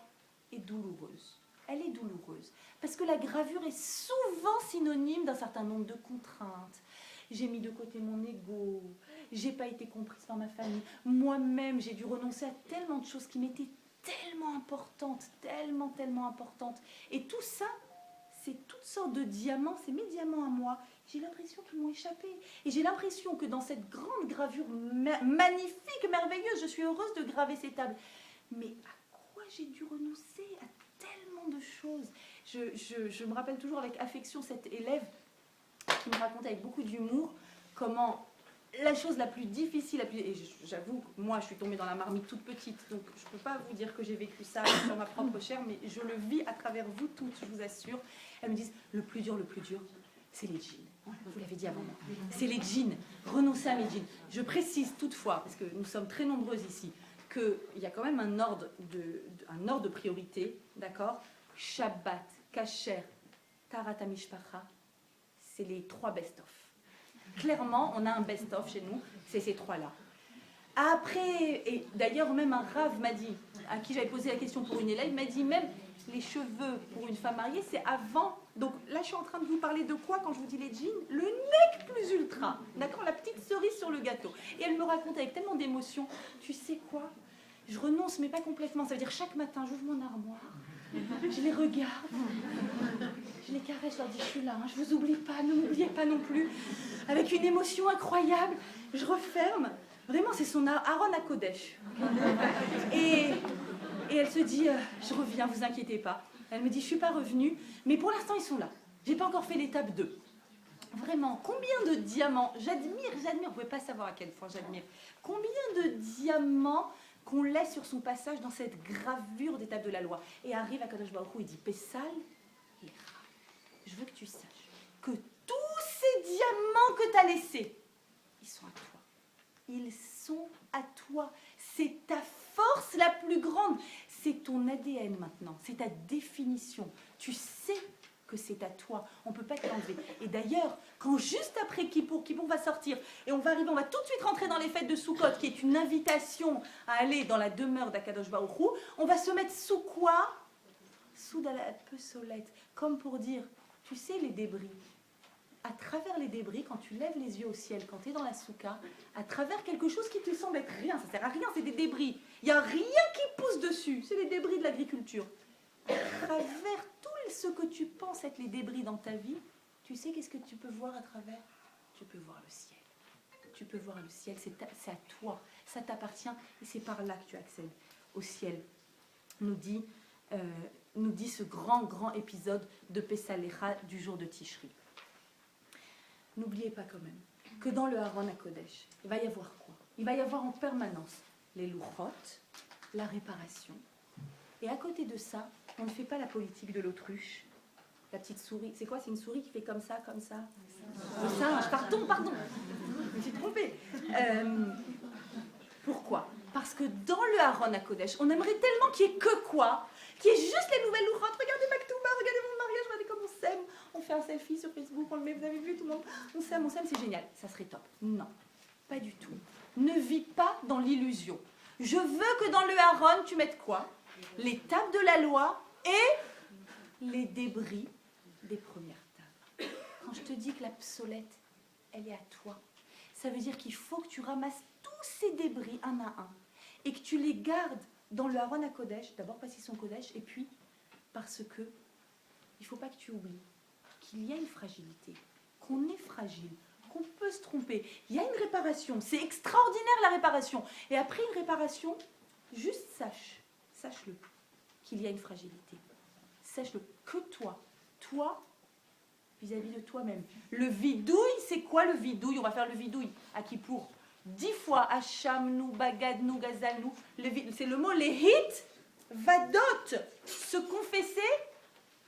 est douloureuse. Elle est douloureuse. Parce que la gravure est souvent synonyme d'un certain nombre de contraintes. J'ai mis de côté mon ego, j'ai pas été comprise par ma famille. Moi-même, j'ai dû renoncer à tellement de choses qui m'étaient tellement importantes, tellement importantes. Et tout ça, c'est toutes sortes de diamants, c'est mes diamants à moi. J'ai l'impression qu'ils m'ont échappé. Et j'ai l'impression que dans cette grande gravure magnifique, merveilleuse, je suis heureuse de graver ces tables. Mais à quoi j'ai dû renoncer à tellement de choses. Je me rappelle toujours avec affection cette élève qui me racontait avec beaucoup d'humour comment la chose la plus difficile, et j'avoue, moi je suis tombée dans la marmite toute petite, donc je ne peux pas vous dire que j'ai vécu ça sur ma propre chair, mais je le vis à travers vous toutes, je vous assure. Elles me disent, le plus dur, c'est les jeans. Vous l'avez dit avant moi. C'est les jeans. Renoncer à mes jeans. Je précise toutefois, parce que nous sommes très nombreuses ici, qu'il y a quand même un ordre de priorité, d'accord? Shabbat, Kasher, Tarat HaMishpacha, c'est les 3 best-of. Clairement, on a un best-of chez nous, c'est ces 3-là. Après, et d'ailleurs même un Rav m'a dit, à qui j'avais posé la question pour une élève, m'a dit même les cheveux pour une femme mariée, c'est avant. Donc là, je suis en train de vous parler de quoi quand je vous dis les jeans? Le nec plus ultra, d'accord? La petite cerise sur le gâteau. Et elle me raconte avec tellement d'émotion, tu sais quoi? Je renonce, mais pas complètement. Ça veut dire chaque matin, j'ouvre mon armoire, je les regarde, je les caresse, je leur dis, je suis là, hein, je vous oublie pas, ne m'oubliez pas non plus. Avec une émotion incroyable, je referme. Vraiment, c'est son Aaron à Kodesh. Et elle se dit, je reviens, vous inquiétez pas. Elle me dit, je suis pas revenue, mais pour l'instant, ils sont là. J'ai pas encore fait l'étape 2. Vraiment, combien de diamants, j'admire, vous pouvez pas savoir à quel point j'admire. Combien de diamants qu'on laisse sur son passage dans cette gravure d'étape de la loi. Et arrive à Kadosh Baruch Hu, il dit, Pessal, je veux que tu saches que tous ces diamants que tu as laissés, ils sont à toi. Ils sont à toi. C'est ta force la plus grande. C'est ton ADN maintenant. C'est ta définition. Tu sais que c'est à toi. On ne peut pas te l'enlever. Et d'ailleurs, quand juste après Kippour va sortir, et on va tout de suite rentrer dans les fêtes de Sukkot, qui est une invitation à aller dans la demeure d'Akadosh Baruch Hu, on va se mettre sous quoi? Sous de la pessolette. Comme pour dire, tu sais les débris. À travers les débris, quand tu lèves les yeux au ciel, quand tu es dans la soukha, à travers quelque chose qui te semble être rien, ça ne sert à rien, c'est des débris. Il n'y a rien qui pousse dessus, c'est les débris de l'agriculture. À travers tout ce que tu penses être les débris dans ta vie, tu sais qu'est-ce que tu peux voir à travers? Tu peux voir le ciel. Tu peux voir le ciel, c'est à toi, ça t'appartient et c'est par là que tu accèdes au ciel. Nous dit ce grand épisode de Pessalecha du jour de Tishri. N'oubliez pas quand même que dans le Aaron HaKodesh, il va y avoir quoi? Il va y avoir en permanence les louchot, la réparation. Et à côté de ça, on ne fait pas la politique de l'autruche. La petite souris, c'est quoi? C'est une souris qui fait comme ça, comme ça. Le singe, pardon, je me suis trompée. Pourquoi? Parce que dans le Aaron HaKodesh, on aimerait tellement qu'il n'y ait que quoi? Qu'il y ait juste les nouvelles louchot. Regardez Maktouba, regardez mon mariage, regardez comme on s'aime. On fait un selfie sur Facebook, on le met, vous avez vu tout le monde? On s'aime, c'est génial. Ça serait top. Non, pas du tout. Ne vis pas dans l'illusion. Je veux que dans le Aaron, tu mettes quoi? Les tables de la loi et les débris des premières tables. Quand je te dis que la psolette, elle est à toi, ça veut dire qu'il faut que tu ramasses tous ces débris un à un et que tu les gardes dans le Aaron HaKodesh, d'abord parce qu'ils sont Kodesh, et puis parce que il ne faut pas que tu oublies qu'il y a une fragilité, qu'on est fragile, qu'on peut se tromper. Il y a une réparation, c'est extraordinaire la réparation. Et après une réparation, juste sache-le, qu'il y a une fragilité. Sache-le que toi, vis-à-vis de toi-même. Le vidouille, c'est quoi le vidouille? On va faire le vidouille à Kippour. 10 fois, Hacham, Bagad, Gazal, c'est le mot lehit, vadot, se confesser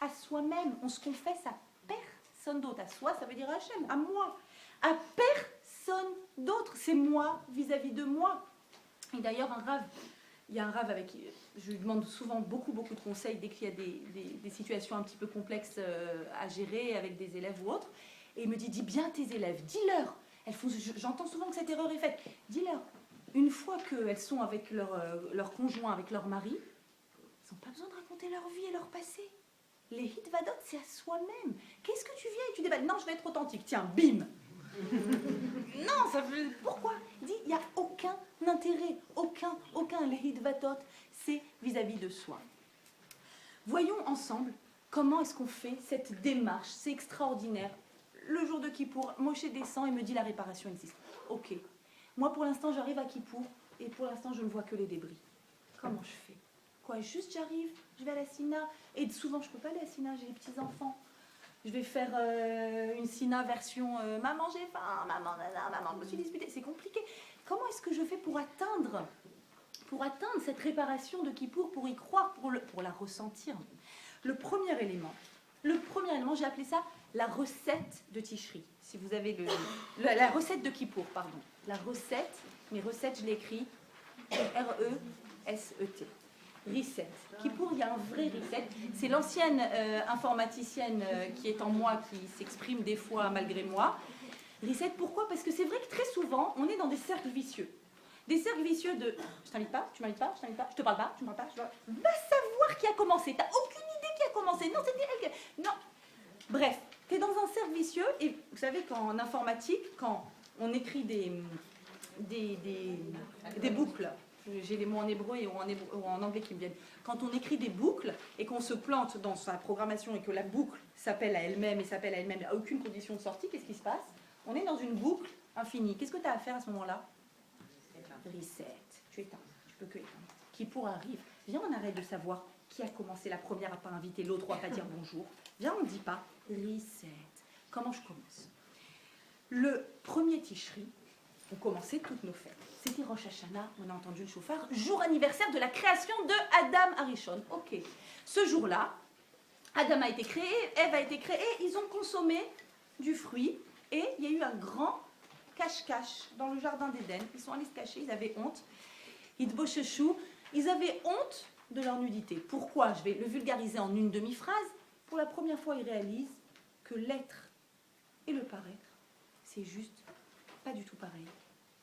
à soi-même. On se confesse à personne d'autre. À soi, ça veut dire Hachem, à moi. À personne d'autre. C'est moi vis-à-vis de moi. Et d'ailleurs, un rave il y a un rave avec qui je lui demande souvent beaucoup de conseils dès qu'il y a des situations un petit peu complexes à gérer avec des élèves ou autres. Et il me dit, dis bien tes élèves, dis-leur. J'entends souvent que cette erreur est faite. Dis-leur, une fois qu'elles sont avec leur conjoint, avec leur mari, ils n'ont pas besoin de raconter leur vie et leur passé. Les hitvadot, c'est à soi-même. Qu'est-ce que tu viens et tu déballes? Non, je vais être authentique. Tiens, bim. Non, ça veut... Pourquoi? Il dit, il n'y a aucun intérêt, aucun. Les hitvadot, c'est vis-à-vis de soi. Voyons ensemble comment est-ce qu'on fait cette démarche. C'est extraordinaire. Le jour de Kippour, Moshe descend et me dit la réparation existe. Ok. Moi, pour l'instant, j'arrive à Kippour et pour l'instant, je ne vois que les débris. Comment je fais? Quoi, juste j'arrive, je vais à la Sina, et souvent je ne peux pas aller à la Sina, j'ai les petits-enfants. Je vais faire une Sina version maman j'ai faim, maman nana, maman je me suis disputée. C'est compliqué. Comment est-ce que je fais pour atteindre cette réparation de Kippour, pour y croire, pour la ressentir? Le premier élément, j'ai appelé ça la recette de Tishri. Si vous avez la recette de Kippour, pardon. La recette, mes recettes, je l'écris R-E-S-E-T. Reset. Kippour, il y a un vrai reset. C'est l'ancienne informaticienne qui est en moi, qui s'exprime des fois malgré moi. Reset, pourquoi? Parce que c'est vrai que très souvent, on est dans des cercles vicieux. Des cercles vicieux de je t'invite pas, tu m'invites pas, je t'invite pas, je te parle pas, tu me parles pas, va savoir qui a commencé. T'as aucune idée qui a commencé. Non, c'était elle. Non. Bref, tu es dans un cercle vicieux et vous savez qu'en informatique, quand on écrit des boucles, j'ai les mots en hébreu et ou en anglais qui me viennent. Quand on écrit des boucles et qu'on se plante dans sa programmation et que la boucle s'appelle à elle-même à aucune condition de sortie, qu'est-ce qui se passe? On est dans une boucle infinie. Qu'est-ce que tu as à faire à ce moment-là? Reset. Tu éteins. Tu peux que éteindre. Kippour arrive. Viens, on arrête de savoir qui a commencé la première à pas inviter l'autre ou à pas dire bonjour. Viens, on ne dit pas reset. Comment je commence? Le premier Tishri, on commençait toutes nos fêtes. C'était Rosh Hashanah, on a entendu le chauffard, jour anniversaire de la création de Adam Arishon. Ok. Ce jour-là, Adam a été créé, Ève a été créée, ils ont consommé du fruit et il y a eu un grand cache-cache dans le jardin d'Éden. Ils sont allés se cacher, ils avaient honte. Idbosheshu, ils avaient honte de leur nudité. Pourquoi? Je vais le vulgariser en une demi-phrase. Pour la première fois, ils réalisent que l'être et le paraître, c'est juste pas du tout pareil.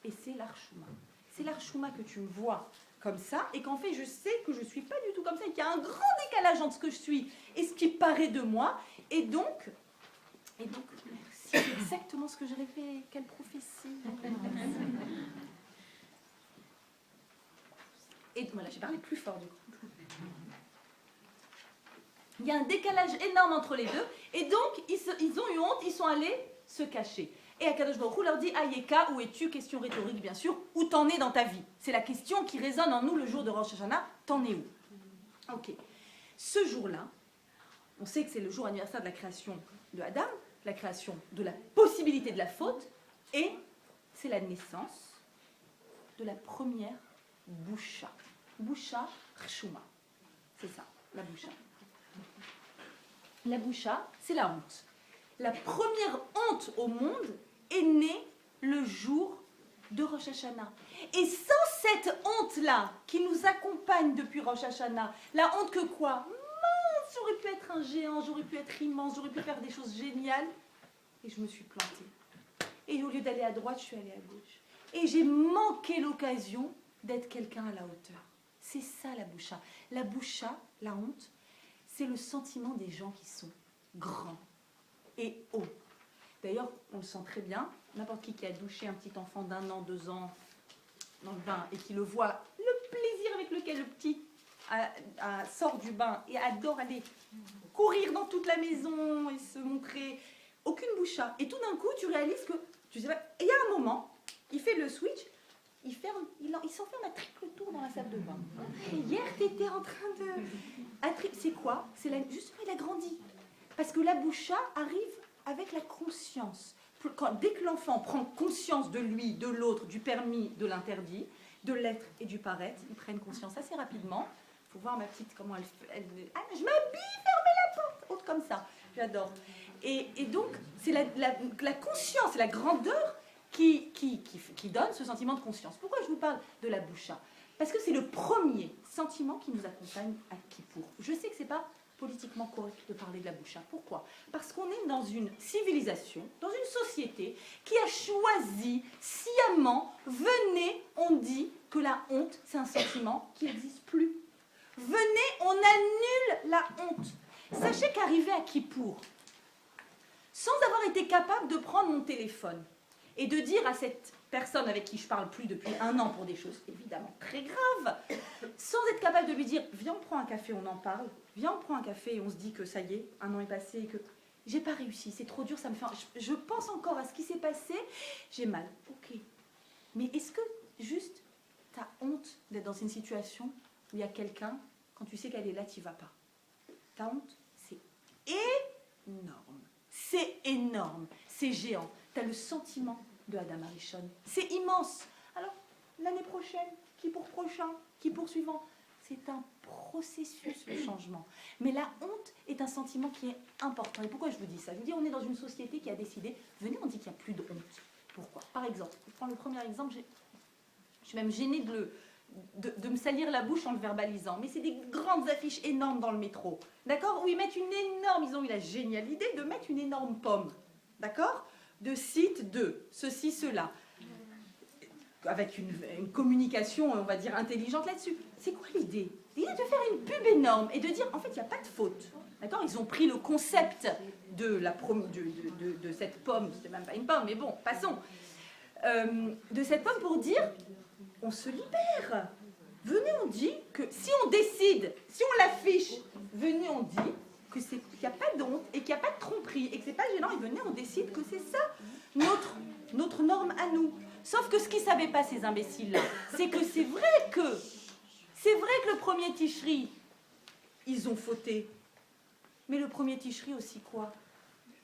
Et c'est l'Archouma. C'est l'Archouma que tu me vois comme ça, et qu'en fait, je sais que je ne suis pas du tout comme ça, et qu'il y a un grand décalage entre ce que je suis et ce qui paraît de moi. Et donc merci, c'est exactement ce que je rêvais. Quelle prophétie. Et voilà, j'ai parlé plus fort du coup. Il y a un décalage énorme entre les deux, et donc ils ont eu honte, ils sont allés se cacher. Et Akadosh Baruch Hu leur dit, Ayeka, où es-tu? Question rhétorique bien sûr, où t'en es dans ta vie? C'est la question qui résonne en nous le jour de Rosh Hashanah, t'en es où? Ok. Ce jour-là, on sait que c'est le jour anniversaire de la création de Adam, la création de la possibilité de la faute, et c'est la naissance de la première boucha. Boucha Rchouma. C'est ça, la boucha. La boucha, c'est la honte. La première honte au monde est née le jour de Rosh Hashanah. Et sans cette honte-là qui nous accompagne depuis Rosh Hashanah, la honte que quoi? Mince, j'aurais pu être un géant, j'aurais pu être immense, j'aurais pu faire des choses géniales. Et je me suis plantée. Et au lieu d'aller à droite, je suis allée à gauche. Et j'ai manqué l'occasion d'être quelqu'un à la hauteur. C'est ça la boucha. La boucha, la honte, c'est le sentiment des gens qui sont grands et hauts. D'ailleurs, on le sent très bien. N'importe qui a douché un petit enfant d'1 an, 2 ans dans le bain et qui le voit, le plaisir avec lequel le petit sort du bain et adore aller courir dans toute la maison et se montrer, aucune boucha. Et tout d'un coup, tu réalises que, tu sais pas, et il y a un moment, il fait le switch, il s'enferme à triple tour dans la salle de bain. Et hier, tu étais en train de... C'est quoi? Justement, il a grandi. Parce que la boucha arrive avec la conscience. Dès que l'enfant prend conscience de lui, de l'autre, du permis, de l'interdit, de l'être et du paraître, ils prennent conscience assez rapidement. Il faut voir ma petite, comment elle je m'habille, fermez la porte, autre comme ça. J'adore. Et donc, c'est la conscience, la grandeur qui donne ce sentiment de conscience. Pourquoi je vous parle de la boucha? Parce que c'est le premier sentiment qui nous accompagne à Kippour. Je sais que ce n'est pas politiquement correct de parler de la boucha. Pourquoi? Parce qu'on est dans une civilisation, dans une société qui a choisi sciemment, venez, on dit que la honte, c'est un sentiment qui n'existe plus. Venez, on annule la honte. Sachez qu'arriver à Kippour, sans avoir été capable de prendre mon téléphone et de dire à cette personne avec qui je parle plus depuis 1 an pour des choses évidemment très graves, sans être capable de lui dire « Viens, on prend un café, on en parle. Viens, on prend un café et on se dit que ça y est, 1 an est passé et que j'ai pas réussi, c'est trop dur, ça me fait... Je pense encore à ce qui s'est passé, j'ai mal. Ok. Mais est-ce que juste t'as honte d'être dans une situation où il y a quelqu'un, quand tu sais qu'elle est là, tu vas pas? Ta honte, c'est énorme. C'est énorme. C'est géant. Tu as le sentiment de Adam Arishon. C'est immense. Alors, l'année prochaine, qui pour prochain, qui pour suivant, c'est un processus, le changement. Mais la honte est un sentiment qui est important. Et pourquoi je vous dis ça? Je vous dis, on est dans une société qui a décidé, venez, on dit qu'il n'y a plus de honte. Pourquoi? Par exemple, je prends le premier exemple, je suis même gênée de me salir la bouche en le verbalisant, mais c'est des grandes affiches énormes dans le métro, d'accord? Où ils mettent une énorme, ils ont eu la géniale idée de mettre une énorme pomme, d'accord? De site de ceci, cela, avec une communication, on va dire, intelligente là-dessus. C'est quoi l'idée? L'idée de faire une pub énorme et de dire, en fait, il n'y a pas de faute, d'accord? Ils ont pris le concept de cette pomme, c'était même pas une pomme, mais bon, passons, de cette pomme pour dire, on se libère. Venez, on dit que si on décide, si on l'affiche, venez, on dit qu'il n'y a pas de honte et qu'il n'y a pas de tromperie et que c'est pas gênant. Et venez, on décide que c'est ça notre norme à nous. Sauf que ce qu'ils ne savaient pas, ces imbéciles-là, c'est que c'est vrai que le premier Tishri, ils ont fauté. Mais le premier Tishri aussi, quoi?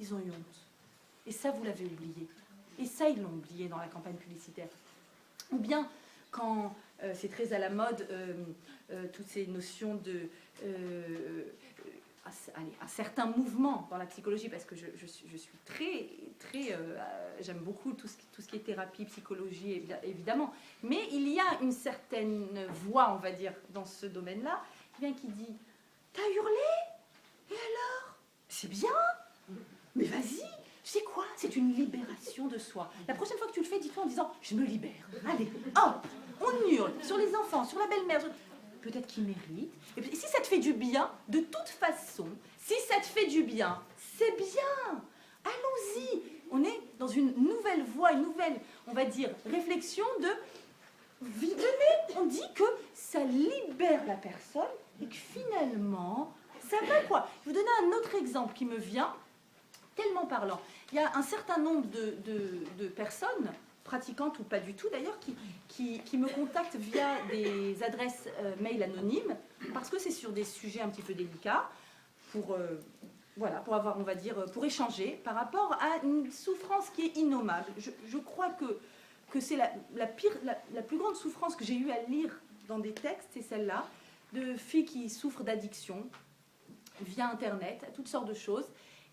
Ils ont eu honte. Et ça, vous l'avez oublié. Et ça, ils l'ont oublié dans la campagne publicitaire. Ou bien, quand c'est très à la mode, toutes ces notions de... un certain mouvement dans la psychologie, parce que je suis très j'aime beaucoup tout ce qui est thérapie, psychologie, évidemment. Mais il y a une certaine voix, on va dire, dans ce domaine-là, qui dit « T'as hurlé? Et alors? C'est bien, mais vas-y, tu sais quoi? C'est une libération de soi. La prochaine fois que tu le fais, dis-toi en disant « Je me libère. Allez, hop, on hurle sur les enfants, sur la belle-mère. Peut-être qu'ils méritent. Et puis, si ça te fait du bien, de toute façon, si ça te fait du bien, c'est bien. Allons-y. On est dans une nouvelle voie, une nouvelle, on va dire, réflexion de venez, on dit que ça libère la personne et que finalement, ça va quoi? Je vais vous donner un autre exemple qui me vient, tellement parlant. Il y a un certain nombre de personnes, pratiquantes ou pas du tout d'ailleurs, qui me contactent via des adresses mail anonymes, parce que c'est sur des sujets un petit peu délicats, pour avoir, on va dire, pour échanger par rapport à une souffrance qui est innommable. Je crois que c'est la plus grande souffrance que j'ai eue à lire dans des textes, c'est celle-là, de filles qui souffrent d'addiction via Internet, toutes sortes de choses,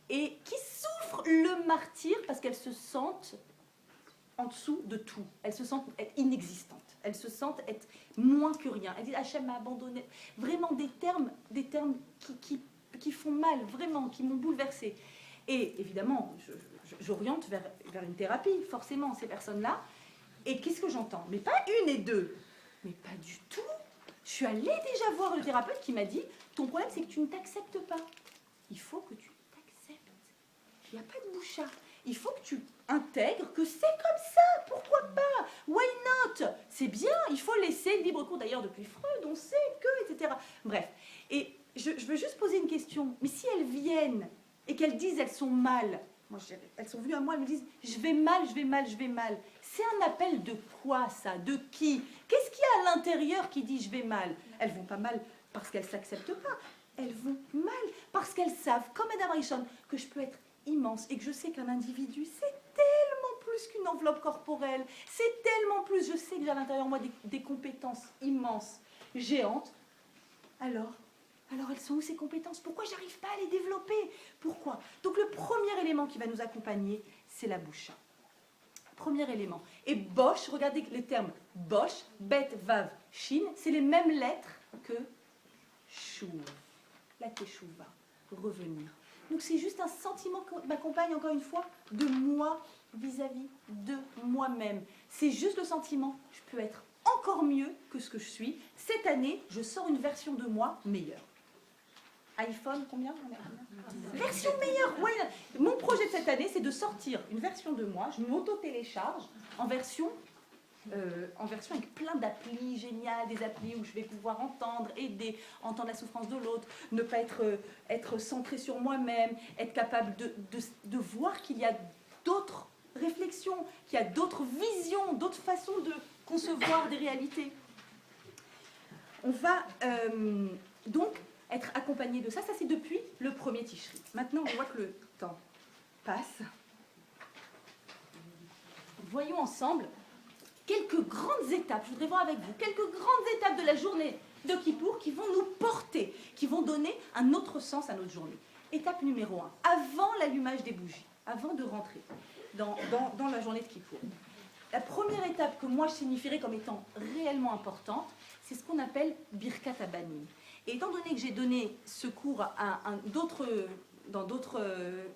et qui souffrent le martyre parce qu'elles se sentent en dessous de tout. Elles se sentent être inexistantes. Elles se sentent être moins que rien. Elles disent « Hachem m'a abandonné ». Vraiment des termes qui font mal, vraiment, qui m'ont bouleversée. Et évidemment, j'oriente vers une thérapie, forcément, ces personnes-là. Et qu'est-ce que j'entends? Mais pas une et deux. Mais pas du tout. Je suis allée déjà voir le thérapeute qui m'a dit « Ton problème, c'est que tu ne t'acceptes pas. Il faut que tu t'acceptes. Il n'y a pas de boucha. Il faut que tu intègres que c'est comme ça. Pourquoi pas? Why not? C'est bien. Il faut laisser libre cours. D'ailleurs, depuis Freud, on sait que, etc. Bref. Et je veux juste poser une question. Mais si elles viennent et qu'elles disent elles sont mal, elles sont venues à moi, elles me disent je vais mal, je vais mal, je vais mal. C'est un appel de quoi ça? De qui? Qu'est-ce qu'il y a à l'intérieur qui dit je vais mal? Elles vont pas mal parce qu'elles s'acceptent pas. Elles vont mal parce qu'elles savent, comme Adam Arishon, que je peux être immense et que je sais qu'un individu, c'est tellement plus qu'une enveloppe corporelle. C'est tellement plus. Je sais que j'ai à l'intérieur de moi des compétences immenses, géantes. Alors, elles sont où ces compétences? Pourquoi j'arrive pas à les développer? Pourquoi? Donc le premier élément qui va nous accompagner, c'est la boucha. Premier élément. Et Bosch, regardez les termes Bosh, Bet, Vav, Shin, c'est les mêmes lettres que Shuv, la Teshuva, revenir. Donc c'est juste un sentiment qui m'accompagne encore une fois de moi vis-à-vis de moi-même. C'est juste le sentiment, je peux être encore mieux que ce que je suis. Cette année, je sors une version de moi meilleure. iPhone, combien? Version meilleure, ouais. Mon projet de cette année, c'est de sortir une version de moi. Je m'auto-télécharge en version avec plein d'applis géniales, des applis où je vais pouvoir entendre, aider, entendre la souffrance de l'autre, ne pas être centré sur moi-même, être capable de voir qu'il y a d'autres réflexions, qu'il y a d'autres visions, d'autres façons de concevoir des réalités. On va donc être accompagné de ça. Ça, c'est depuis le premier Tishri. Maintenant, on voit que le temps passe. Voyons ensemble quelques grandes étapes, je voudrais voir avec vous, quelques grandes étapes de la journée de Kippour qui vont nous porter, qui vont donner un autre sens à notre journée. Étape numéro 1, avant l'allumage des bougies, avant de rentrer dans la journée de Kippour. La première étape que moi je signifierais comme étant réellement importante, c'est ce qu'on appelle Birkat Abanim. Et étant donné que j'ai donné ce cours dans d'autres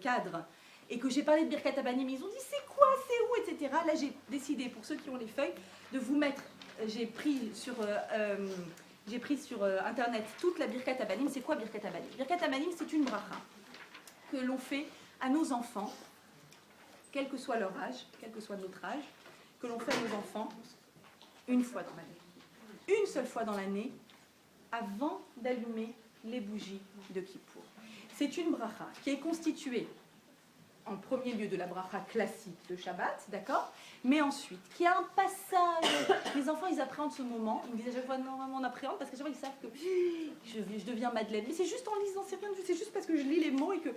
cadres, et que j'ai parlé de Birkat Abanim, ils ont dit c'est quoi, c'est où, etc. Là j'ai décidé, pour ceux qui ont les feuilles, de vous mettre, j'ai pris sur internet toute la Birkat Abanim. C'est quoi Birkat Abanim? Birkat Abanim, c'est une bracha que l'on fait à nos enfants, quel que soit leur âge, quel que soit notre âge, que l'on fait à nos enfants une fois dans l'année. Une seule fois dans l'année, avant d'allumer les bougies de Kippour. C'est une bracha qui est constituée en premier lieu de la bracha classique de Shabbat, d'accord? Mais ensuite, qui a un passage. Les enfants, ils appréhendent ce moment. Ils me disent à chaque fois, non, maman, on appréhende, parce qu'à chaque fois, ils savent que je deviens Madeleine. Mais c'est juste en lisant, c'est rien du tout. C'est juste parce que je lis les mots et que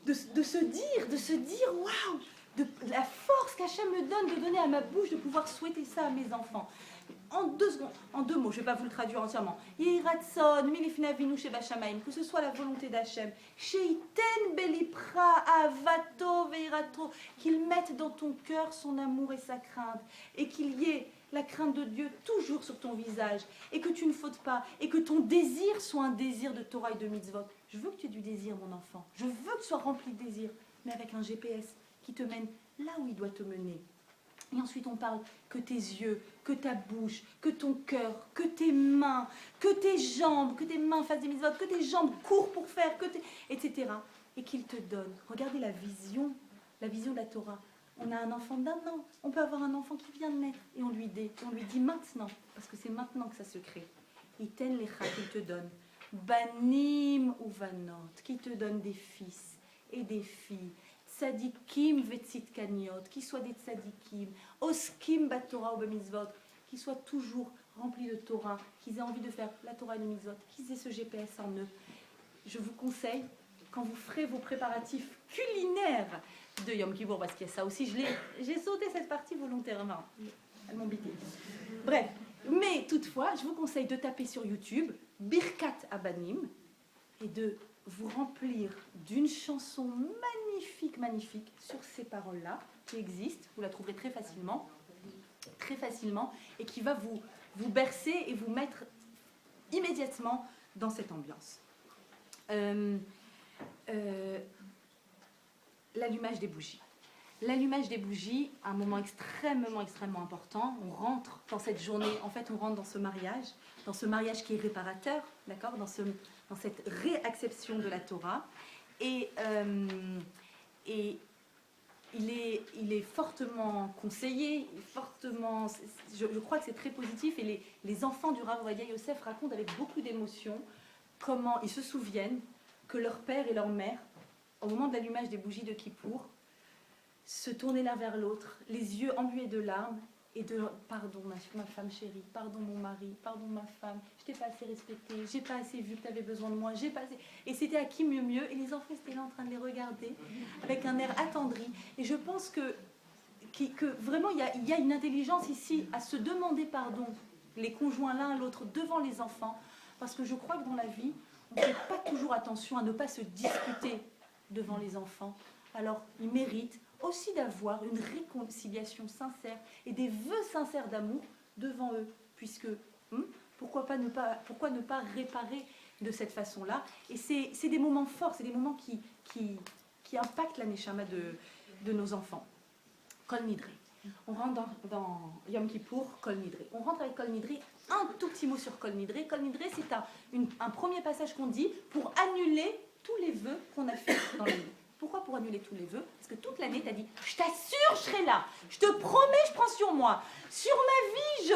de se dire, waouh, de la force qu'Hachem me donne de donner à ma bouche, de pouvoir souhaiter ça à mes enfants. En 2 secondes, en 2 mots, je ne vais pas vous le traduire entièrement. Yiratson, milifna vinu sheba shamayim, que ce soit la volonté d'Hachem, sheiten belipra avato veirato, qu'il mette dans ton cœur son amour et sa crainte, et qu'il y ait la crainte de Dieu toujours sur ton visage, et que tu ne fautes pas, et que ton désir soit un désir de Torah et de mitzvot. Je veux que tu aies du désir, mon enfant. Je veux que tu sois rempli de désir, mais avec un GPS qui te mène là où il doit te mener. Et ensuite, on parle que tes yeux, que ta bouche, que ton cœur, que tes mains, que tes jambes, que tes mains fassent des mitzvot, que tes jambes courent pour faire, etc. Et qu'il te donne. Regardez la vision de la Torah. On a un enfant d'1 an, on peut avoir un enfant qui vient de naître, et on lui dit maintenant, parce que c'est maintenant que ça se crée. Iten lecha, qu'il te donne. Banim ou vanot, qui te donne des fils et des filles. Tzadikim vetzidkaniot, qui soient des tzadikim, oskim batorah ou bemitzvot, qui soient toujours remplis de Torah, qu'ils aient envie de faire la Torah et le mitzvot, qu'ils aient ce GPS en eux. Je vous conseille, quand vous ferez vos préparatifs culinaires de Yom Kippour, parce qu'il y a ça aussi, j'ai sauté cette partie volontairement, elles m'ont bité. Bref, mais toutefois, je vous conseille de taper sur YouTube Birkat Abanim et de vous remplir d'une chanson magnifique sur ces paroles-là, qui existent, vous la trouverez très facilement, et qui va vous bercer et vous mettre immédiatement dans cette ambiance. L'allumage des bougies. L'allumage des bougies, un moment extrêmement important. On rentre dans cette journée, en fait on rentre dans ce mariage qui est réparateur, d'accord, dans cette réacception de la Torah. Et il est fortement conseillé, je crois que c'est très positif, et les enfants du Rav Ovadia Yosef racontent avec beaucoup d'émotion comment ils se souviennent que leur père et leur mère, au moment de l'allumage des bougies de Kippour, se tournaient l'un vers l'autre, les yeux embués de larmes, et de pardon ma femme chérie, pardon mon mari, pardon ma femme, je t'ai pas assez respecté, j'ai pas assez vu que tu avais besoin de moi, j'ai pas assez... Et c'était à qui mieux, et les enfants étaient là en train de les regarder avec un air attendri. Et je pense que vraiment il y a une intelligence ici à se demander pardon, les conjoints l'un à l'autre devant les enfants, parce que je crois que dans la vie, on ne fait pas toujours attention à ne pas se disputer devant les enfants. Alors ils méritent aussi d'avoir une réconciliation sincère et des vœux sincères d'amour devant eux, puisque pourquoi ne pas réparer de cette façon-là. Et c'est des moments forts, c'est des moments qui impactent la neshama de nos enfants. Kol Nidre. On rentre dans Yom Kippour, Kol Nidre. On rentre avec Kol Nidre. Un tout petit mot sur Kol Nidre. Kol Nidre, c'est un premier passage qu'on dit pour annuler tous les vœux qu'on a fait dans l'année. Pourquoi pour annuler tous les vœux? Parce que toute l'année, tu as dit, je t'assure, je serai là. Je te promets, je prends sur moi. Sur ma vie,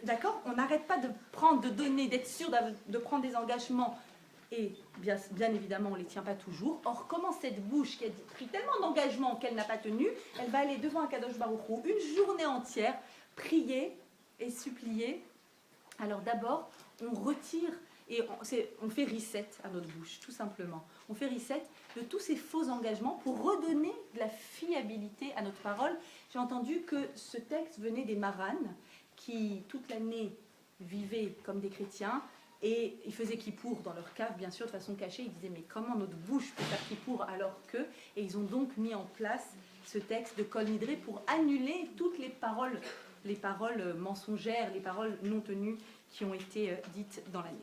D'accord? On n'arrête pas de donner, d'être sûr de prendre des engagements. Et bien évidemment, on ne les tient pas toujours. Or, comment cette bouche qui a pris tellement d'engagements qu'elle n'a pas tenu, elle va aller devant un Kadosh Baruch Hu une journée entière, prier et supplier. Alors d'abord, on retire et on fait reset à notre bouche, tout simplement. On fait reset de tous ces faux engagements pour redonner de la fiabilité à notre parole. J'ai entendu que ce texte venait des Maranes qui, toute l'année, vivaient comme des chrétiens et ils faisaient Kippour dans leur cave, bien sûr, de façon cachée. Ils disaient, mais comment notre bouche peut faire Kippour alors que... Et ils ont donc mis en place ce texte de Kol Nidre pour annuler toutes les paroles mensongères, les paroles non tenues qui ont été dites dans l'année.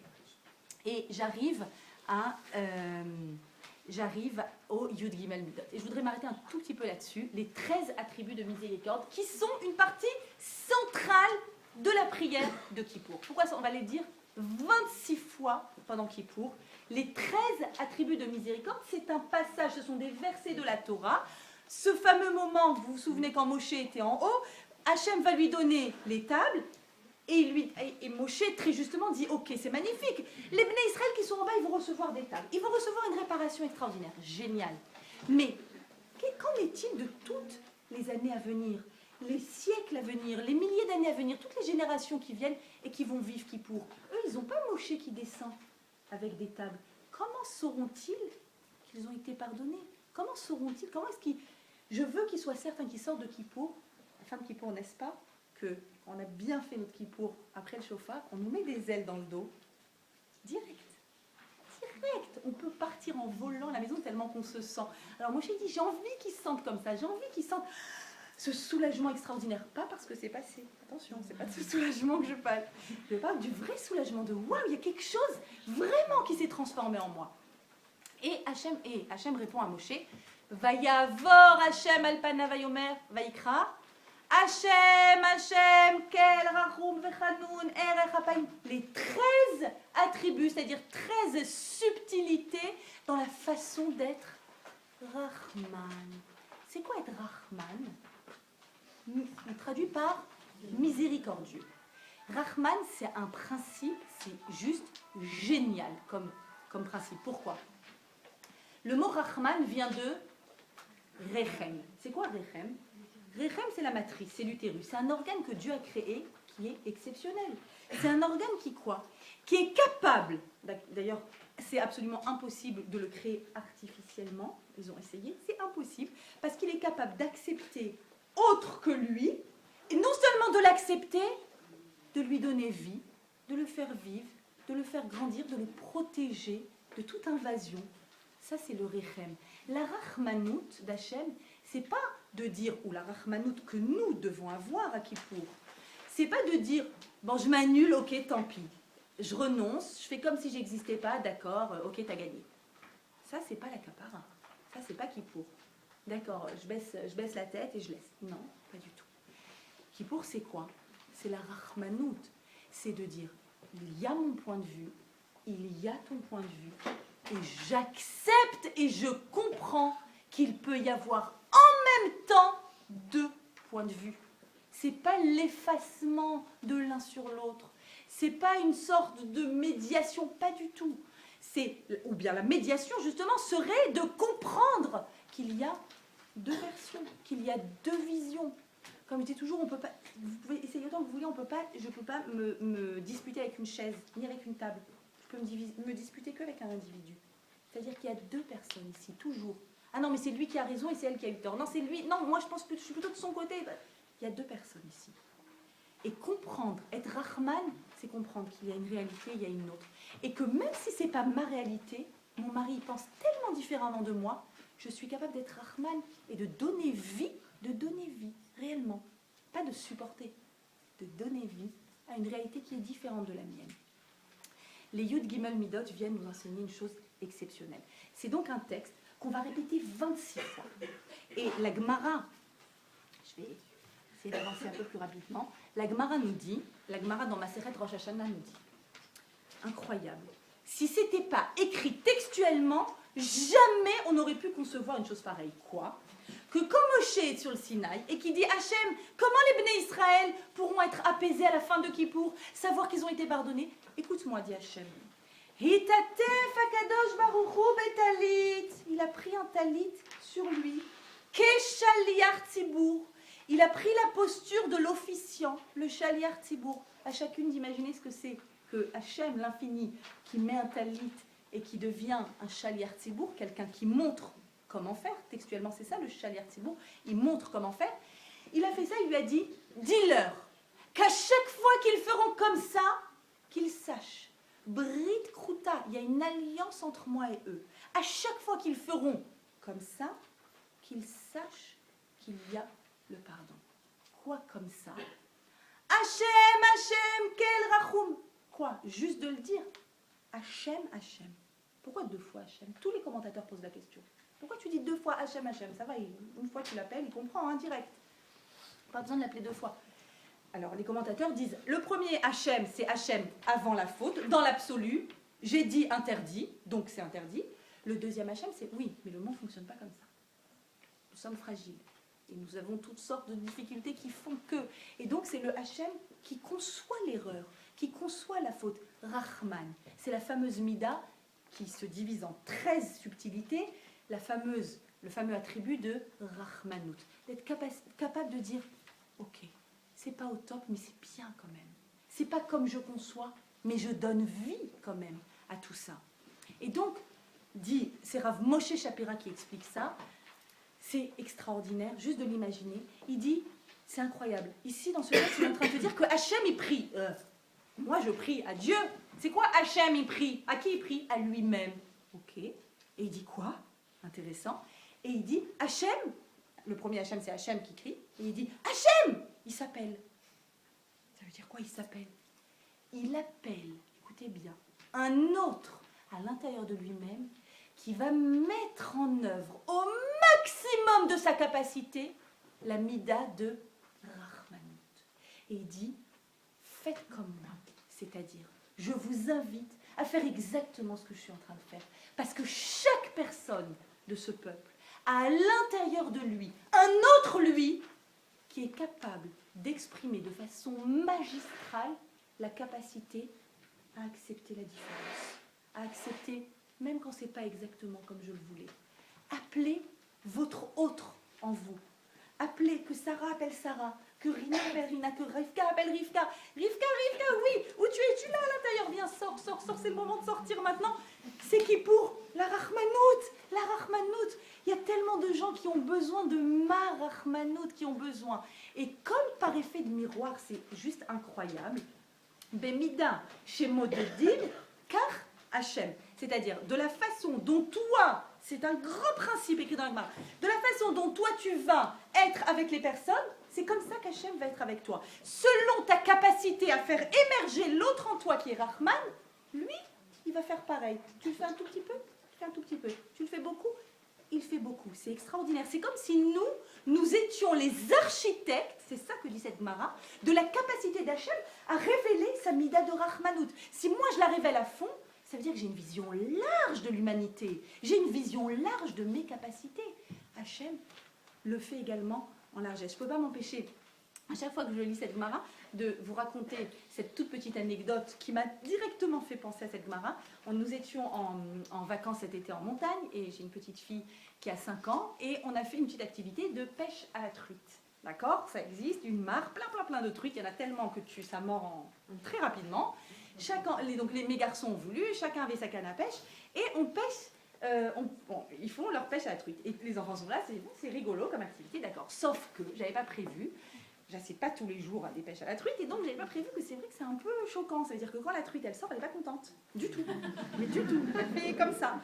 Et j'arrive au Yud Gimel Midot. Et je voudrais m'arrêter un tout petit peu là-dessus, les 13 attributs de miséricorde, qui sont une partie centrale de la prière de Kippour. Pourquoi ça? On va les dire 26 fois pendant Kippour. Les 13 attributs de miséricorde, c'est un passage, ce sont des versets de la Torah. Ce fameux moment, vous vous souvenez quand Moshe était en haut, Hachem va lui donner les tables, et Moshe, très justement, dit « Ok, c'est magnifique. Les Bnei Israël qui sont en bas, ils vont recevoir des tables. Ils vont recevoir une réparation extraordinaire. Génial. Mais qu'en est-il de toutes les années à venir, les siècles à venir, les milliers d'années à venir, toutes les générations qui viennent et qui vont vivre Kippour? Eux, ils n'ont pas Moshe qui descend avec des tables. Comment sauront-ils qu'ils ont été pardonnés? Comment sauront-ils? Je veux qu'ils soient certains qu'ils sortent de Kippour, la fin de Kippour, n'est-ce pas, qu'on a bien fait notre Kippour après le chauffard, on nous met des ailes dans le dos, direct. On peut partir en volant à la maison tellement qu'on se sent. Alors Moshe dit, j'ai envie qu'ils se sentent comme ça, j'ai envie qu'ils sentent ce soulagement extraordinaire. Pas parce que c'est passé, attention, c'est pas de ce soulagement que je parle. Je parle du vrai soulagement de waouh, il y a quelque chose vraiment qui s'est transformé en moi. Et Hachem répond à Moshe, Vayavor Hachem alpana vayomer vaikra. Hachem, Kel, Rachum, Vechanoun, Erech, Hapaim. Les 13 attributs, c'est-à-dire 13 subtilités dans la façon d'être Rahman. C'est quoi être Rahman? On traduit par miséricordieux. Rahman, c'est un principe, c'est juste génial comme principe. Pourquoi? Le mot Rahman vient de Rechem. C'est quoi Rechem? Rechem, c'est la matrice, c'est l'utérus. C'est un organe que Dieu a créé qui est exceptionnel. C'est un organe qui est capable, d'ailleurs, c'est absolument impossible de le créer artificiellement, ils ont essayé, c'est impossible, parce qu'il est capable d'accepter autre que lui, et non seulement de l'accepter, de lui donner vie, de le faire vivre, de le faire grandir, de le protéger de toute invasion. Ça, c'est le Rechem. La Rachmanout d'Hachem, c'est pas de dire, ou la Rachmanout que nous devons avoir à Kippour, c'est pas de dire, bon, je m'annule, ok, tant pis. Je renonce, je fais comme si j'existais pas, d'accord, ok, t'as gagné. Ça, c'est pas la Kapara. Ça, c'est pas Kippour. D'accord, je baisse la tête et je laisse. Non, pas du tout. Kippour, c'est quoi? C'est la Rachmanout. C'est de dire, il y a mon point de vue, il y a ton point de vue, et j'accepte et je comprends qu'il peut y avoir en même temps deux points de vue. C'est pas l'effacement de l'un sur l'autre. C'est pas une sorte de médiation, pas du tout. Ou bien la médiation, justement, serait de comprendre qu'il y a deux versions, qu'il y a deux visions. Comme je dis toujours, on peut pas, vous pouvez essayer autant que vous voulez, je ne peux pas me disputer avec une chaise, ni avec une table. Je peux me disputer qu'avec un individu. C'est-à-dire qu'il y a deux personnes ici, toujours. Ah non, mais c'est lui qui a raison et c'est elle qui a eu tort. Non, c'est lui. Non, moi je suis plutôt de son côté. Il y a deux personnes ici. Et comprendre, être Rahman, c'est comprendre qu'il y a une réalité, il y a une autre. Et que même si ce n'est pas ma réalité, mon mari pense tellement différemment de moi, je suis capable d'être Rahman et de donner vie, réellement. Pas de supporter. de donner vie à une réalité qui est différente de la mienne. Les Yud Gimel Midot viennent nous enseigner une chose exceptionnelle. C'est donc un texte qu'on va répéter 26 fois. Et la Gemara, je vais essayer d'avancer un peu plus rapidement, la Gemara nous dit, la Gemara dans Maseret Rosh Hashanah nous dit, incroyable, si ce n'était pas écrit textuellement, jamais on n'aurait pu concevoir une chose pareille. Quoi ? Que quand Moshe est sur le Sinaï et qui dit Hachem, comment les Bnei Israël pourront être apaisés à la fin de Kippour, savoir qu'ils ont été pardonnés? Écoute-moi, dit Hachem. Hitatef akadosh baruch hu betalit. Il a pris un talit sur lui. Keshaliar tzibur. Il a pris la posture de l'officiant, le shaliar tzibur. À chacune d'imaginer ce que c'est que Hachem, l'infini, qui met un talit et qui devient un shaliar tzibur, quelqu'un qui montre comment faire. Textuellement, c'est ça, le shaliar tzibur. Il montre comment faire. Il a fait ça, il lui a dit, dis-leur qu'à chaque fois qu'ils feront comme ça, qu'ils sachent, Brit Kruta, il y a une alliance entre moi et eux. À chaque fois qu'ils feront comme ça, qu'ils sachent qu'il y a le pardon. Quoi comme ça? Hachem, Hachem, quel rachum. Quoi? Juste de le dire. Hachem, Hachem. Pourquoi 2 fois Hachem? Tous les commentateurs posent la question. Pourquoi tu dis 2 fois Hachem, Hachem? Ça va, une fois tu l'appelles, il comprend, hein, direct. Pas besoin de l'appeler 2 fois. Alors, les commentateurs disent, le premier Hachem, c'est Hachem avant la faute, dans l'absolu. J'ai dit interdit, donc c'est interdit. Le deuxième Hachem, c'est oui, mais le monde ne fonctionne pas comme ça. Nous sommes fragiles. Et nous avons toutes sortes de difficultés qui font que. Et donc, c'est le Hachem qui conçoit l'erreur, qui conçoit la faute. Rahman, c'est la fameuse Mida qui se divise en 13 subtilités, le fameux attribut de Rahmanout. D'être capable de dire, ok, c'est pas au top, mais c'est bien quand même. C'est pas comme je conçois, mais je donne vie quand même à tout ça. Et donc, c'est Rav Moshe Shapira qui explique ça, c'est extraordinaire, juste de l'imaginer. Il dit, c'est incroyable. Ici, dans ce texte, il est en train de dire que Hachem, il prie. Moi, je prie à Dieu. C'est quoi Hachem, il prie? À qui il prie? À lui-même. Ok. Et il dit quoi? Intéressant. Et il dit, Hachem, le premier Hachem, c'est Hachem qui crie. Et il dit, Hachem, il s'appelle. Ça veut dire quoi, il s'appelle? Il appelle, écoutez bien, un autre à l'intérieur de lui-même qui va mettre en œuvre au maximum de sa capacité la mida de Rahmanout. Et il dit, faites comme moi, c'est-à-dire, je vous invite à faire exactement ce que je suis en train de faire. Parce que chaque personne de ce peuple a à l'intérieur de lui un autre lui qui est capable d'exprimer de façon magistrale la capacité à accepter la différence, à accepter même quand ce n'est pas exactement comme je le voulais. Appelez votre autre en vous. Appelez, que Sarah appelle Sarah, que Rina appelle Rina, que Rivka appelle Rivka. Rivka, oui, où tu es? Tu l'as à l'intérieur, viens, sors, c'est le moment de sortir maintenant. C'est qui pour la Rahmanout. Il y a tellement de gens qui ont besoin de ma Rahmanout, qui ont besoin. Et comme par effet de miroir, c'est juste incroyable, Bemida, chez Modedim, car Hachem. C'est-à-dire, de la façon dont toi, c'est un grand principe écrit dans la Gemara, de la façon dont toi tu vas être avec les personnes, c'est comme ça qu'Hachem va être avec toi. Selon ta capacité à faire émerger l'autre en toi qui est Rahman, lui, il va faire pareil. Tu le fais un tout petit peu, il fait un tout petit peu. Tu le fais beaucoup, il fait beaucoup. C'est extraordinaire. C'est comme si nous étions les architectes, c'est ça que dit cette Gemara, de la capacité d'Hachem à révéler sa mida de Rahmanout. Si moi je la révèle à fond, ça veut dire que j'ai une vision large de l'humanité. J'ai une vision large de mes capacités. Hachem le fait également en largesse. Je ne peux pas m'empêcher, à chaque fois que je lis cette Gemara, de vous raconter cette toute petite anecdote qui m'a directement fait penser à cette Gemara. Nous étions en vacances cet été en montagne et j'ai une petite fille qui a 5 ans et on a fait une petite activité de pêche à la truite. D'accord? Ça existe, une mare, plein de truites. Il y en a tellement que ça mord très rapidement. Mes garçons ont voulu, chacun avait sa canne à pêche et on pêche, ils font leur pêche à la truite. Et les enfants sont là, c'est rigolo comme activité, d'accord. Sauf que j'avais pas prévu, j'assieds pas tous les jours à des pêches à la truite et donc j'avais pas prévu que c'est vrai que c'est un peu choquant. Ça veut dire que quand la truite elle sort, elle est pas contente, du tout. Mais du tout, elle fait comme ça.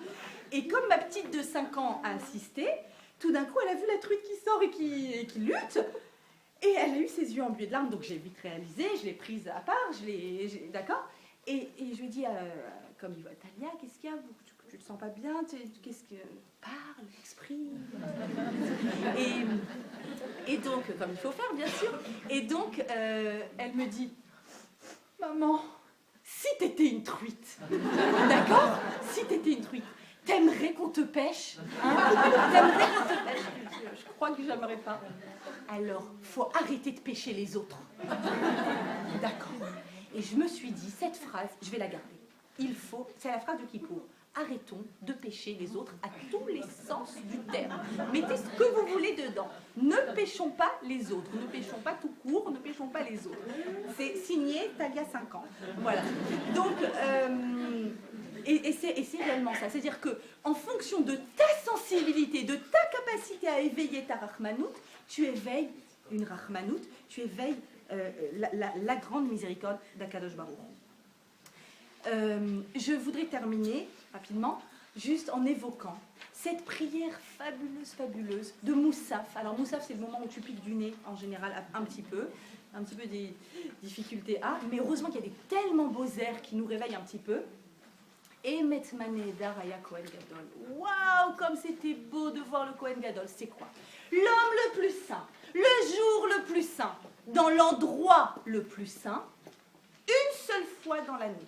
Et comme ma petite de 5 ans a assisté, tout d'un coup elle a vu la truite qui sort et qui lutte. Et elle a eu ses yeux embués de larmes, donc j'ai vite réalisé, je l'ai prise à part, d'accord. Et je lui ai dit, comme il va, Talia, qu'est-ce qu'il y a? Tu te sens pas bien? Qu'est-ce que... Parle, exprime. Et donc, comme il faut faire, bien sûr. Et donc, elle me dit, maman, si t'étais une truite, d'accord? Si t'étais une truite, t'aimerais qu'on te pêche, hein? T'aimerais qu'on te pêche? Je crois que j'aimerais pas. Alors, faut arrêter de pêcher les autres. D'accord. Et je me suis dit, cette phrase, je vais la garder. C'est la phrase de Kippour. Arrêtons de pêcher les autres à tous les sens du terme. Mettez ce que vous voulez dedans. Ne pêchons pas les autres. Ne pêchons pas tout court, ne pêchons pas les autres. C'est signé Talia 5 ans. Voilà. Donc, et c'est réellement ça. C'est-à-dire qu'en fonction de ta sensibilité, de ta capacité à éveiller ta Rahmanout, tu éveilles une Rahmanout, tu éveilles la grande miséricorde d'Akadosh Baruch. Je voudrais terminer rapidement, juste en évoquant cette prière fabuleuse de Moussaf. Alors Moussaf, c'est le moment où tu piques du nez, en général, un petit peu des difficultés mais heureusement qu'il y a des tellement beaux airs qui nous réveillent un petit peu. Et Metmane Daraya Kohen Gadol. Waouh, comme c'était beau de voir le Kohen Gadol. C'est quoi? L'homme le plus saint, le jour le plus saint, dans l'endroit le plus saint, une seule fois dans l'année.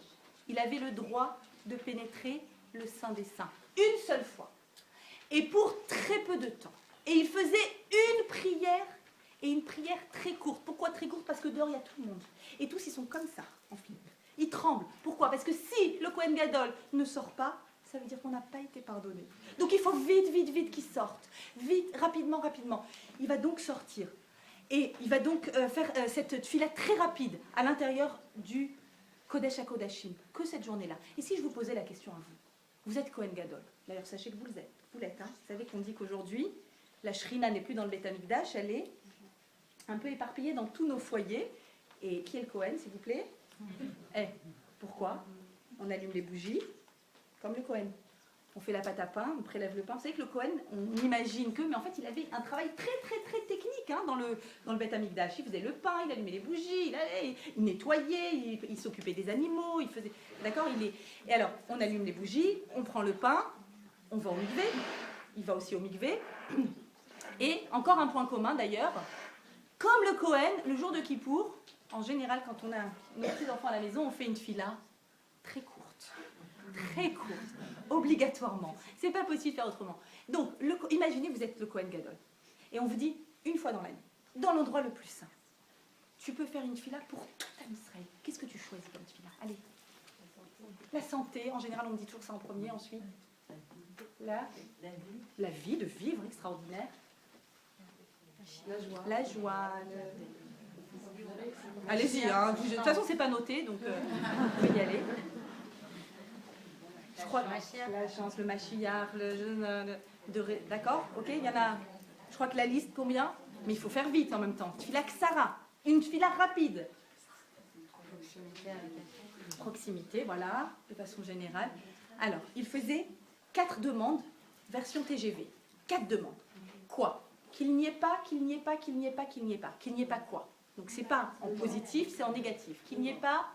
Il avait le droit de pénétrer le Saint des Saints. Une seule fois. Et pour très peu de temps. Et il faisait une prière, et une prière très courte. Pourquoi très courte? Parce que dehors, il y a tout le monde. Et tous, ils sont comme ça, en film. Ils tremblent. Pourquoi? Parce que si le Kohen Gadol ne sort pas, ça veut dire qu'on n'a pas été pardonné. Donc il faut vite qu'il sorte. Vite, rapidement. Il va donc sortir. Et il va donc faire cette tefila très rapide à l'intérieur du Kodesh HaKodashim, que cette journée-là. Et si je vous posais la question à vous, vous êtes Kohen Gadol. D'ailleurs, sachez que vous l'êtes. Vous l'êtes. Vous savez qu'on dit qu'aujourd'hui, la Shrina n'est plus dans le Beth Amikdash, elle est un peu éparpillée dans tous nos foyers. Et qui est le Kohen, s'il vous plaît? Pourquoi? On allume les bougies, comme le Kohen. On fait la pâte à pain, on prélève le pain. Vous savez que le Kohen, on imagine que, mais en fait, il avait un travail très technique dans le Beth Amikdash. Il faisait le pain, il allumait les bougies, il nettoyait, il s'occupait des animaux, il faisait... D'accord? Et alors, on allume les bougies, on prend le pain, on va au mikvé, il va aussi au mikvé. Et encore un point commun d'ailleurs, comme le Kohen, le jour de Kippour, en général, quand on a nos petits-enfants à la maison, on fait une fila très courte, obligatoirement. C'est pas possible de faire autrement. Donc, imaginez, vous êtes le Kohen Gadol, et on vous dit, une fois dans l'année, dans l'endroit le plus saint, tu peux faire une fila pour tout un Israël. Qu'est-ce que tu choisis comme fila? Allez. La santé, en général, on me dit toujours ça en premier, ensuite. La vie, de vivre extraordinaire. La joie. Allez-y, de toute façon, c'est pas noté, donc vous pouvez y aller. Je crois la chance, le Mashiach, d'accord, ok, il y en a. Je crois que la liste, combien? Mais il faut faire vite en même temps. Fila Ksara, une fila rapide. Proximité, voilà, de façon générale. Alors, il faisait 4 demandes, version TGV. 4 demandes. Quoi? Qu'il n'y ait pas, qu'il n'y ait pas, qu'il n'y ait pas, qu'il n'y ait pas. Qu'il n'y ait pas quoi? Donc, c'est pas en positif, c'est en négatif. Qu'il n'y ait pas...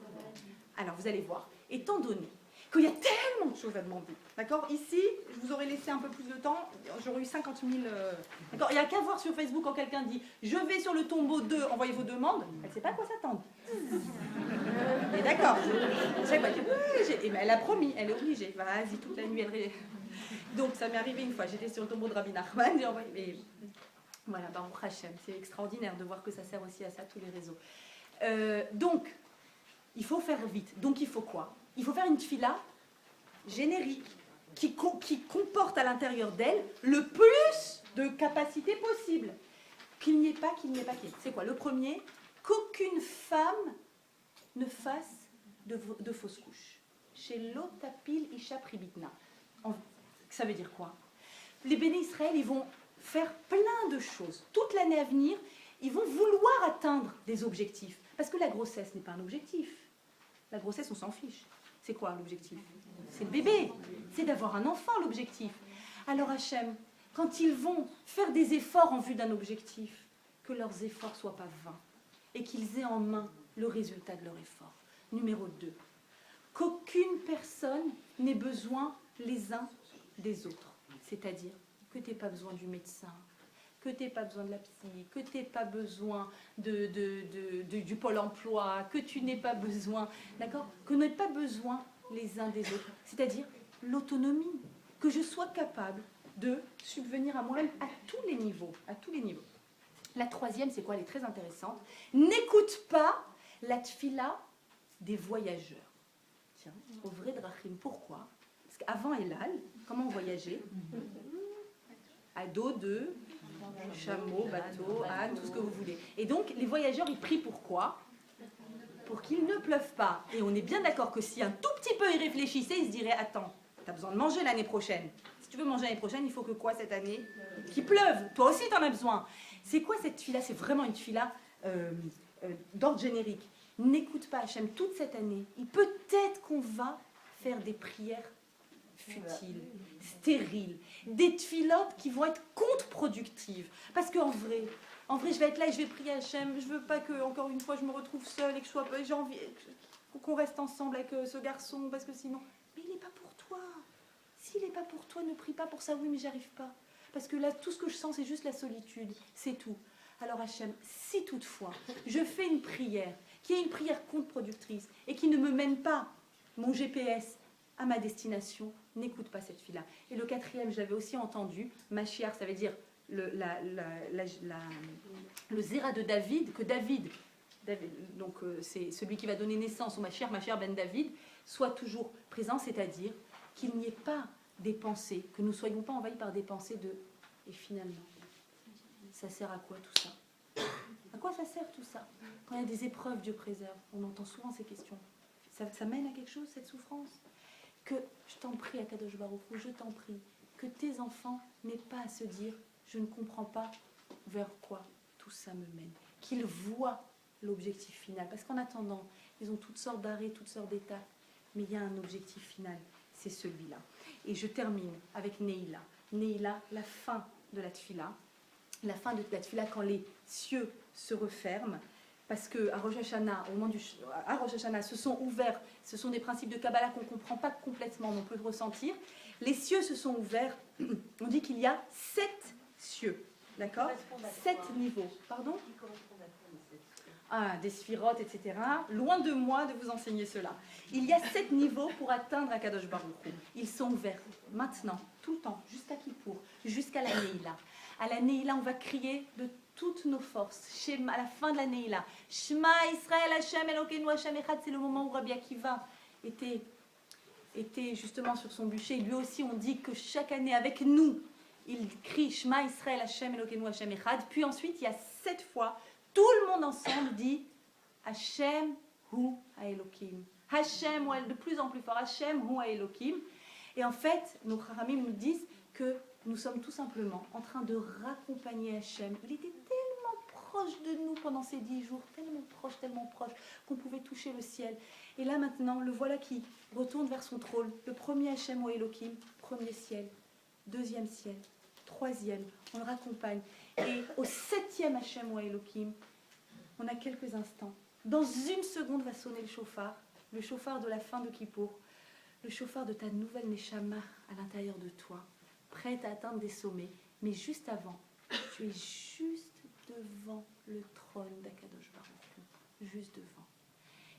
Alors, vous allez voir. Étant donné qu'il y a tellement de choses à demander, d'accord? Ici, je vous aurais laissé un peu plus de temps, j'aurais eu 50 000... D'accord? Il n'y a qu'à voir sur Facebook quand quelqu'un dit « Je vais sur le tombeau 2, envoyez vos demandes », elle ne sait pas à quoi s'attendre. Mais d'accord. Elle a promis, elle est obligée. Vas-y, toute la nuit, elle... Donc, ça m'est arrivé une fois, j'étais sur le tombeau de Rabbi Nachman, j'ai envoyé... Mais... Voilà, Baruch Hashem, c'est extraordinaire de voir que ça sert aussi à ça, tous les réseaux. Donc, il faut faire vite. Donc, il faut quoi? Il faut faire une tefila générique qui comporte à l'intérieur d'elle le plus de capacité possible. Qu'il n'y ait pas, qu'il n'y ait pas, qu'il n'y ait pas. C'est quoi? Le premier, qu'aucune femme ne fasse de fausses couches. Chez l'otapil isha pribitna. Ça veut dire quoi? Les bénis Israël, ils vont faire plein de choses. Toute l'année à venir, ils vont vouloir atteindre des objectifs. Parce que la grossesse n'est pas un objectif. La grossesse, on s'en fiche. C'est quoi l'objectif? C'est le bébé. C'est d'avoir un enfant, l'objectif. Alors Hachem, quand ils vont faire des efforts en vue d'un objectif, que leurs efforts ne soient pas vains et qu'ils aient en main le résultat de leur effort. Numéro 2, qu'aucune personne n'ait besoin les uns des autres. C'est-à-dire que tu n'aies pas besoin du médecin, que tu n'aies pas besoin de la psy, que tu n'aies pas besoin du pôle emploi, que tu n'aies pas besoin, d'accord, que n'aies pas besoin les uns des autres. C'est-à-dire l'autonomie, que je sois capable de subvenir à moi-même à tous les niveaux, à tous les niveaux. La troisième, c'est quoi? Elle est très intéressante. N'écoute pas la tfila des voyageurs. Tiens, au vrai drachim, pourquoi? Parce qu'avant Elal, comment on voyageait? À dos de chameau, bateau, âne, tout ce que vous voulez. Et donc, les voyageurs, ils prient pourquoi? Pour qu'il ne pleuve pas. Et on est bien d'accord que si un tout petit peu ils réfléchissaient, ils se diraient, attends, tu as besoin de manger l'année prochaine. Si tu veux manger l'année prochaine, il faut que quoi cette année? Qu'il pleuve. Toi aussi, tu en as besoin. C'est quoi cette tfila? C'est vraiment une tfila d'ordre générique. N'écoute pas Hachem toute cette année. Peut-être qu'on va faire des prières futiles, stériles, des tfilotes qui vont être contre-productives. Parce qu'en vrai, je vais être là et je vais prier Hachem. Je veux pas que, encore une fois, je me retrouve seule et que j'ai envie qu'on reste ensemble avec ce garçon, parce que sinon... Mais il n'est pas pour toi. S'il n'est pas pour toi, ne prie pas pour ça. Oui, mais j'arrive pas. Parce que là, tout ce que je sens, c'est juste la solitude. C'est tout. Alors Hachem, si toutefois, je fais une prière, qui est une prière contre-productrice et qui ne me mène pas mon GPS à ma destination, n'écoute pas cette fille-là. Et le quatrième, j'avais aussi entendu, Mashiach, ça veut dire le zéra de David, que David donc c'est celui qui va donner naissance au Mashiach ben David, soit toujours présent, c'est-à-dire qu'il n'y ait pas des pensées, que nous ne soyons pas envahis par des pensées de « et finalement, ça sert à quoi tout ça ?» À quoi ça sert tout ça? Quand il y a des épreuves, Dieu préserve. On entend souvent ces questions. Ça mène à quelque chose, cette souffrance? Que, je t'en prie, Akadosh Baruch Hu, je t'en prie, que tes enfants n'aient pas à se dire « je ne comprends pas vers quoi tout ça me mène ». Qu'ils voient l'objectif final. Parce qu'en attendant, ils ont toutes sortes d'arrêts, toutes sortes d'étapes. Mais il y a un objectif final, c'est celui-là. Et je termine avec Neila. Neila, la fin de la tfila. La fin de la tfila quand les cieux se referment. Parce qu'à Rosh Hashanah, à Rosh Hashanah, se sont ouverts, ce sont des principes de Kabbalah qu'on ne comprend pas complètement, mais on peut le ressentir. Les cieux se sont ouverts, on dit qu'il y a 7 cieux, d'accord? 7 niveaux. Pardon? Ah, des sphirotes, etc. Loin de moi de vous enseigner cela. Il y a 7 niveaux pour atteindre Akadosh Baruch Hu. Ils sont ouverts maintenant, tout le temps, jusqu'à Kippour, jusqu'à la Neila. À la Neila, on va crier de toutes nos forces. À la fin de la Neila, Shema Israël Hashem Elokeinu Hashem Echad, c'est le moment où Rabbi Akiva était justement sur son bûcher. Lui aussi, on dit que chaque année, avec nous, il crie Shema Israël Hashem Elokeinu Hashem Echad. Puis ensuite, il y a 7 fois, tout le monde ensemble dit Hashem Hu HaElokim. Hashem, de plus en plus fort, Hashem Hu HaElokim. Et en fait, nos Charamim nous disent que nous sommes tout simplement en train de raccompagner Hachem. Il était tellement proche de nous pendant ces 10 jours, tellement proche, qu'on pouvait toucher le ciel. Et là maintenant, le voilà qui retourne vers son trône. Le premier Hachem ou Elohim, premier ciel, deuxième ciel, troisième, on le raccompagne. Et au 7e Hachem ou Elohim, on a quelques instants. Dans une seconde va sonner le chauffard de la fin de Kippour, le chauffard de ta nouvelle Neshama à l'intérieur de toi, prête à atteindre des sommets, mais juste avant, tu es juste devant le trône d'Akadosh Baruch Hu, juste devant.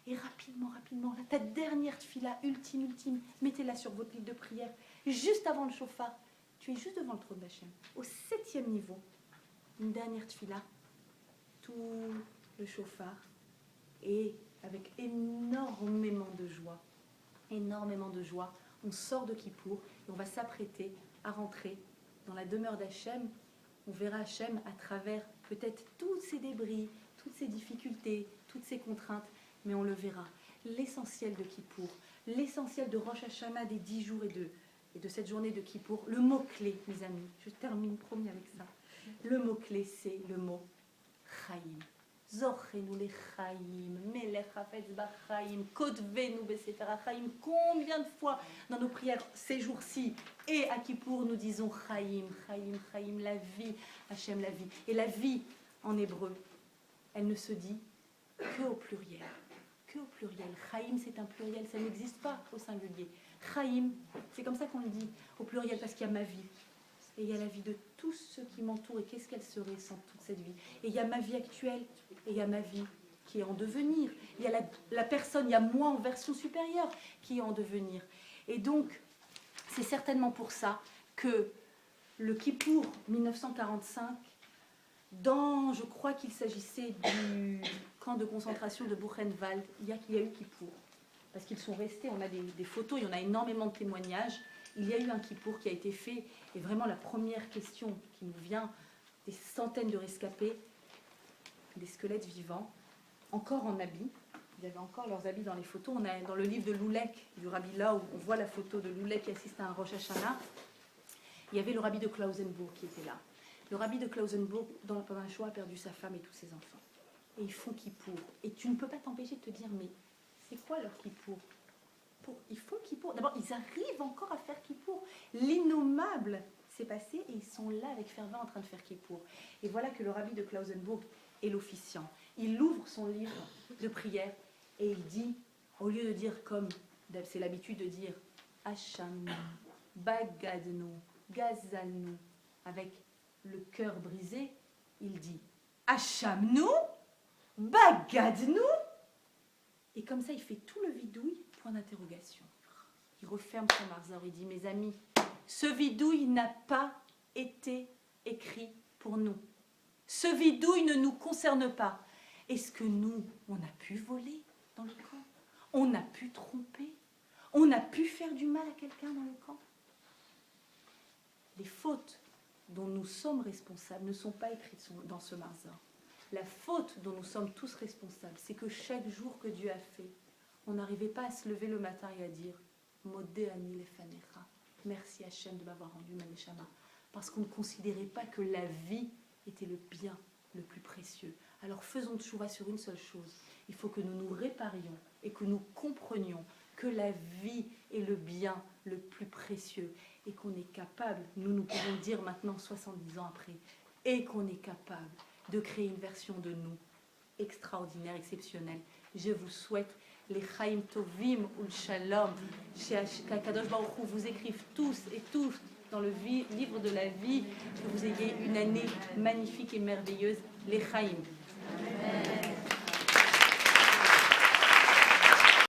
Et rapidement, là, ta dernière tfila, ultime, mettez-la sur votre livre de prière, juste avant le chauffard, tu es juste devant le trône d'Hachem. Au 7e niveau, une dernière tfila, tout le chauffard, et avec énormément de joie, on sort de Kippour et on va s'apprêter à rentrer dans la demeure d'Hachem. On verra Hachem à travers peut-être tous ces débris, toutes ces difficultés, toutes ces contraintes, mais on le verra. L'essentiel de Kippour, l'essentiel de Rosh Hashanah des 10 jours et de cette journée de Kippour, le mot-clé, mes amis, je termine promis avec ça. Le mot-clé, c'est le mot Chaim. Zorchenu lechaim, melech hafetz bachaim, kotvenu besefer hachaim. Combien de fois dans nos prières ces jours-ci et à Kippour nous disons Chaim, la vie, Hachem la vie. Et la vie en hébreu, elle ne se dit que au pluriel. Que au pluriel. Chaim, c'est un pluriel, ça n'existe pas au singulier. Chaim, c'est comme ça qu'on le dit au pluriel, parce qu'il y a ma vie. Et il y a la vie de tous ceux qui m'entourent. Et qu'est-ce qu'elle serait sans toute cette vie? Et il y a ma vie actuelle, et il y a ma vie qui est en devenir. Il y a la personne, il y a moi en version supérieure qui est en devenir. Et donc, c'est certainement pour ça que le Kippour 1945, je crois qu'il s'agissait du camp de concentration de Buchenwald, il y a eu Kippour. Parce qu'ils sont restés, on a des photos, il y en a énormément de témoignages. Il y a eu un Kippour qui a été fait, et vraiment la première question qui nous vient, des centaines de rescapés, des squelettes vivants, encore en habits. Ils avaient encore leurs habits dans les photos. On a dans le livre de Loulek, du Rabbi là, où on voit la photo de Loulek qui assiste à un Rosh Hashanah. Il y avait le Rabbi de Klausenburg qui était là. Le Rabbi de Klausenburg, pendant la Shoah, a perdu sa femme et tous ses enfants. Et ils font Kippour. Et tu ne peux pas t'empêcher de te dire, mais c'est quoi leur Kippour? Ils font Kippour. D'abord, ils arrivent encore à faire Kippour. L'innommable s'est passé et ils sont là avec ferveur en train de faire Kippour. Et voilà que le Rabbi de Klausenburg est l'officiant. Il ouvre son livre de prière et il dit, au lieu de dire comme c'est l'habitude de dire Hachamnu, Bagadnu, Gazalnu, avec le cœur brisé, il dit Hachamnu, Bagadnu. Et comme ça, il fait tout le vidouille, point d'interrogation. Il referme son marzor, il dit, mes amis, ce vidouille n'a pas été écrit pour nous. Ce vidouille ne nous concerne pas. Est-ce que nous, on a pu voler dans le camp? On a pu tromper? On a pu faire du mal à quelqu'un dans le camp? Les fautes dont nous sommes responsables ne sont pas écrites dans ce marzor. La faute dont nous sommes tous responsables, c'est que chaque jour que Dieu a fait, on n'arrivait pas à se lever le matin et à dire « Modé ani lefanecha » « Merci Hachem de m'avoir rendu ma neshama » parce qu'on ne considérait pas que la vie était le bien le plus précieux. Alors faisons tchouva sur une seule chose. Il faut que nous nous réparions et que nous comprenions que la vie est le bien le plus précieux et qu'on est capable, nous pouvons le dire maintenant 70 ans après, et qu'on est capable de créer une version de nous extraordinaire, exceptionnelle. Je vous souhaite les Chaim Tovim ou le Shalom, qu'Akadosh Baruch Hu vous écrive tous et tous dans le livre de la vie, que vous ayez une année magnifique et merveilleuse, les Chaim. Amen.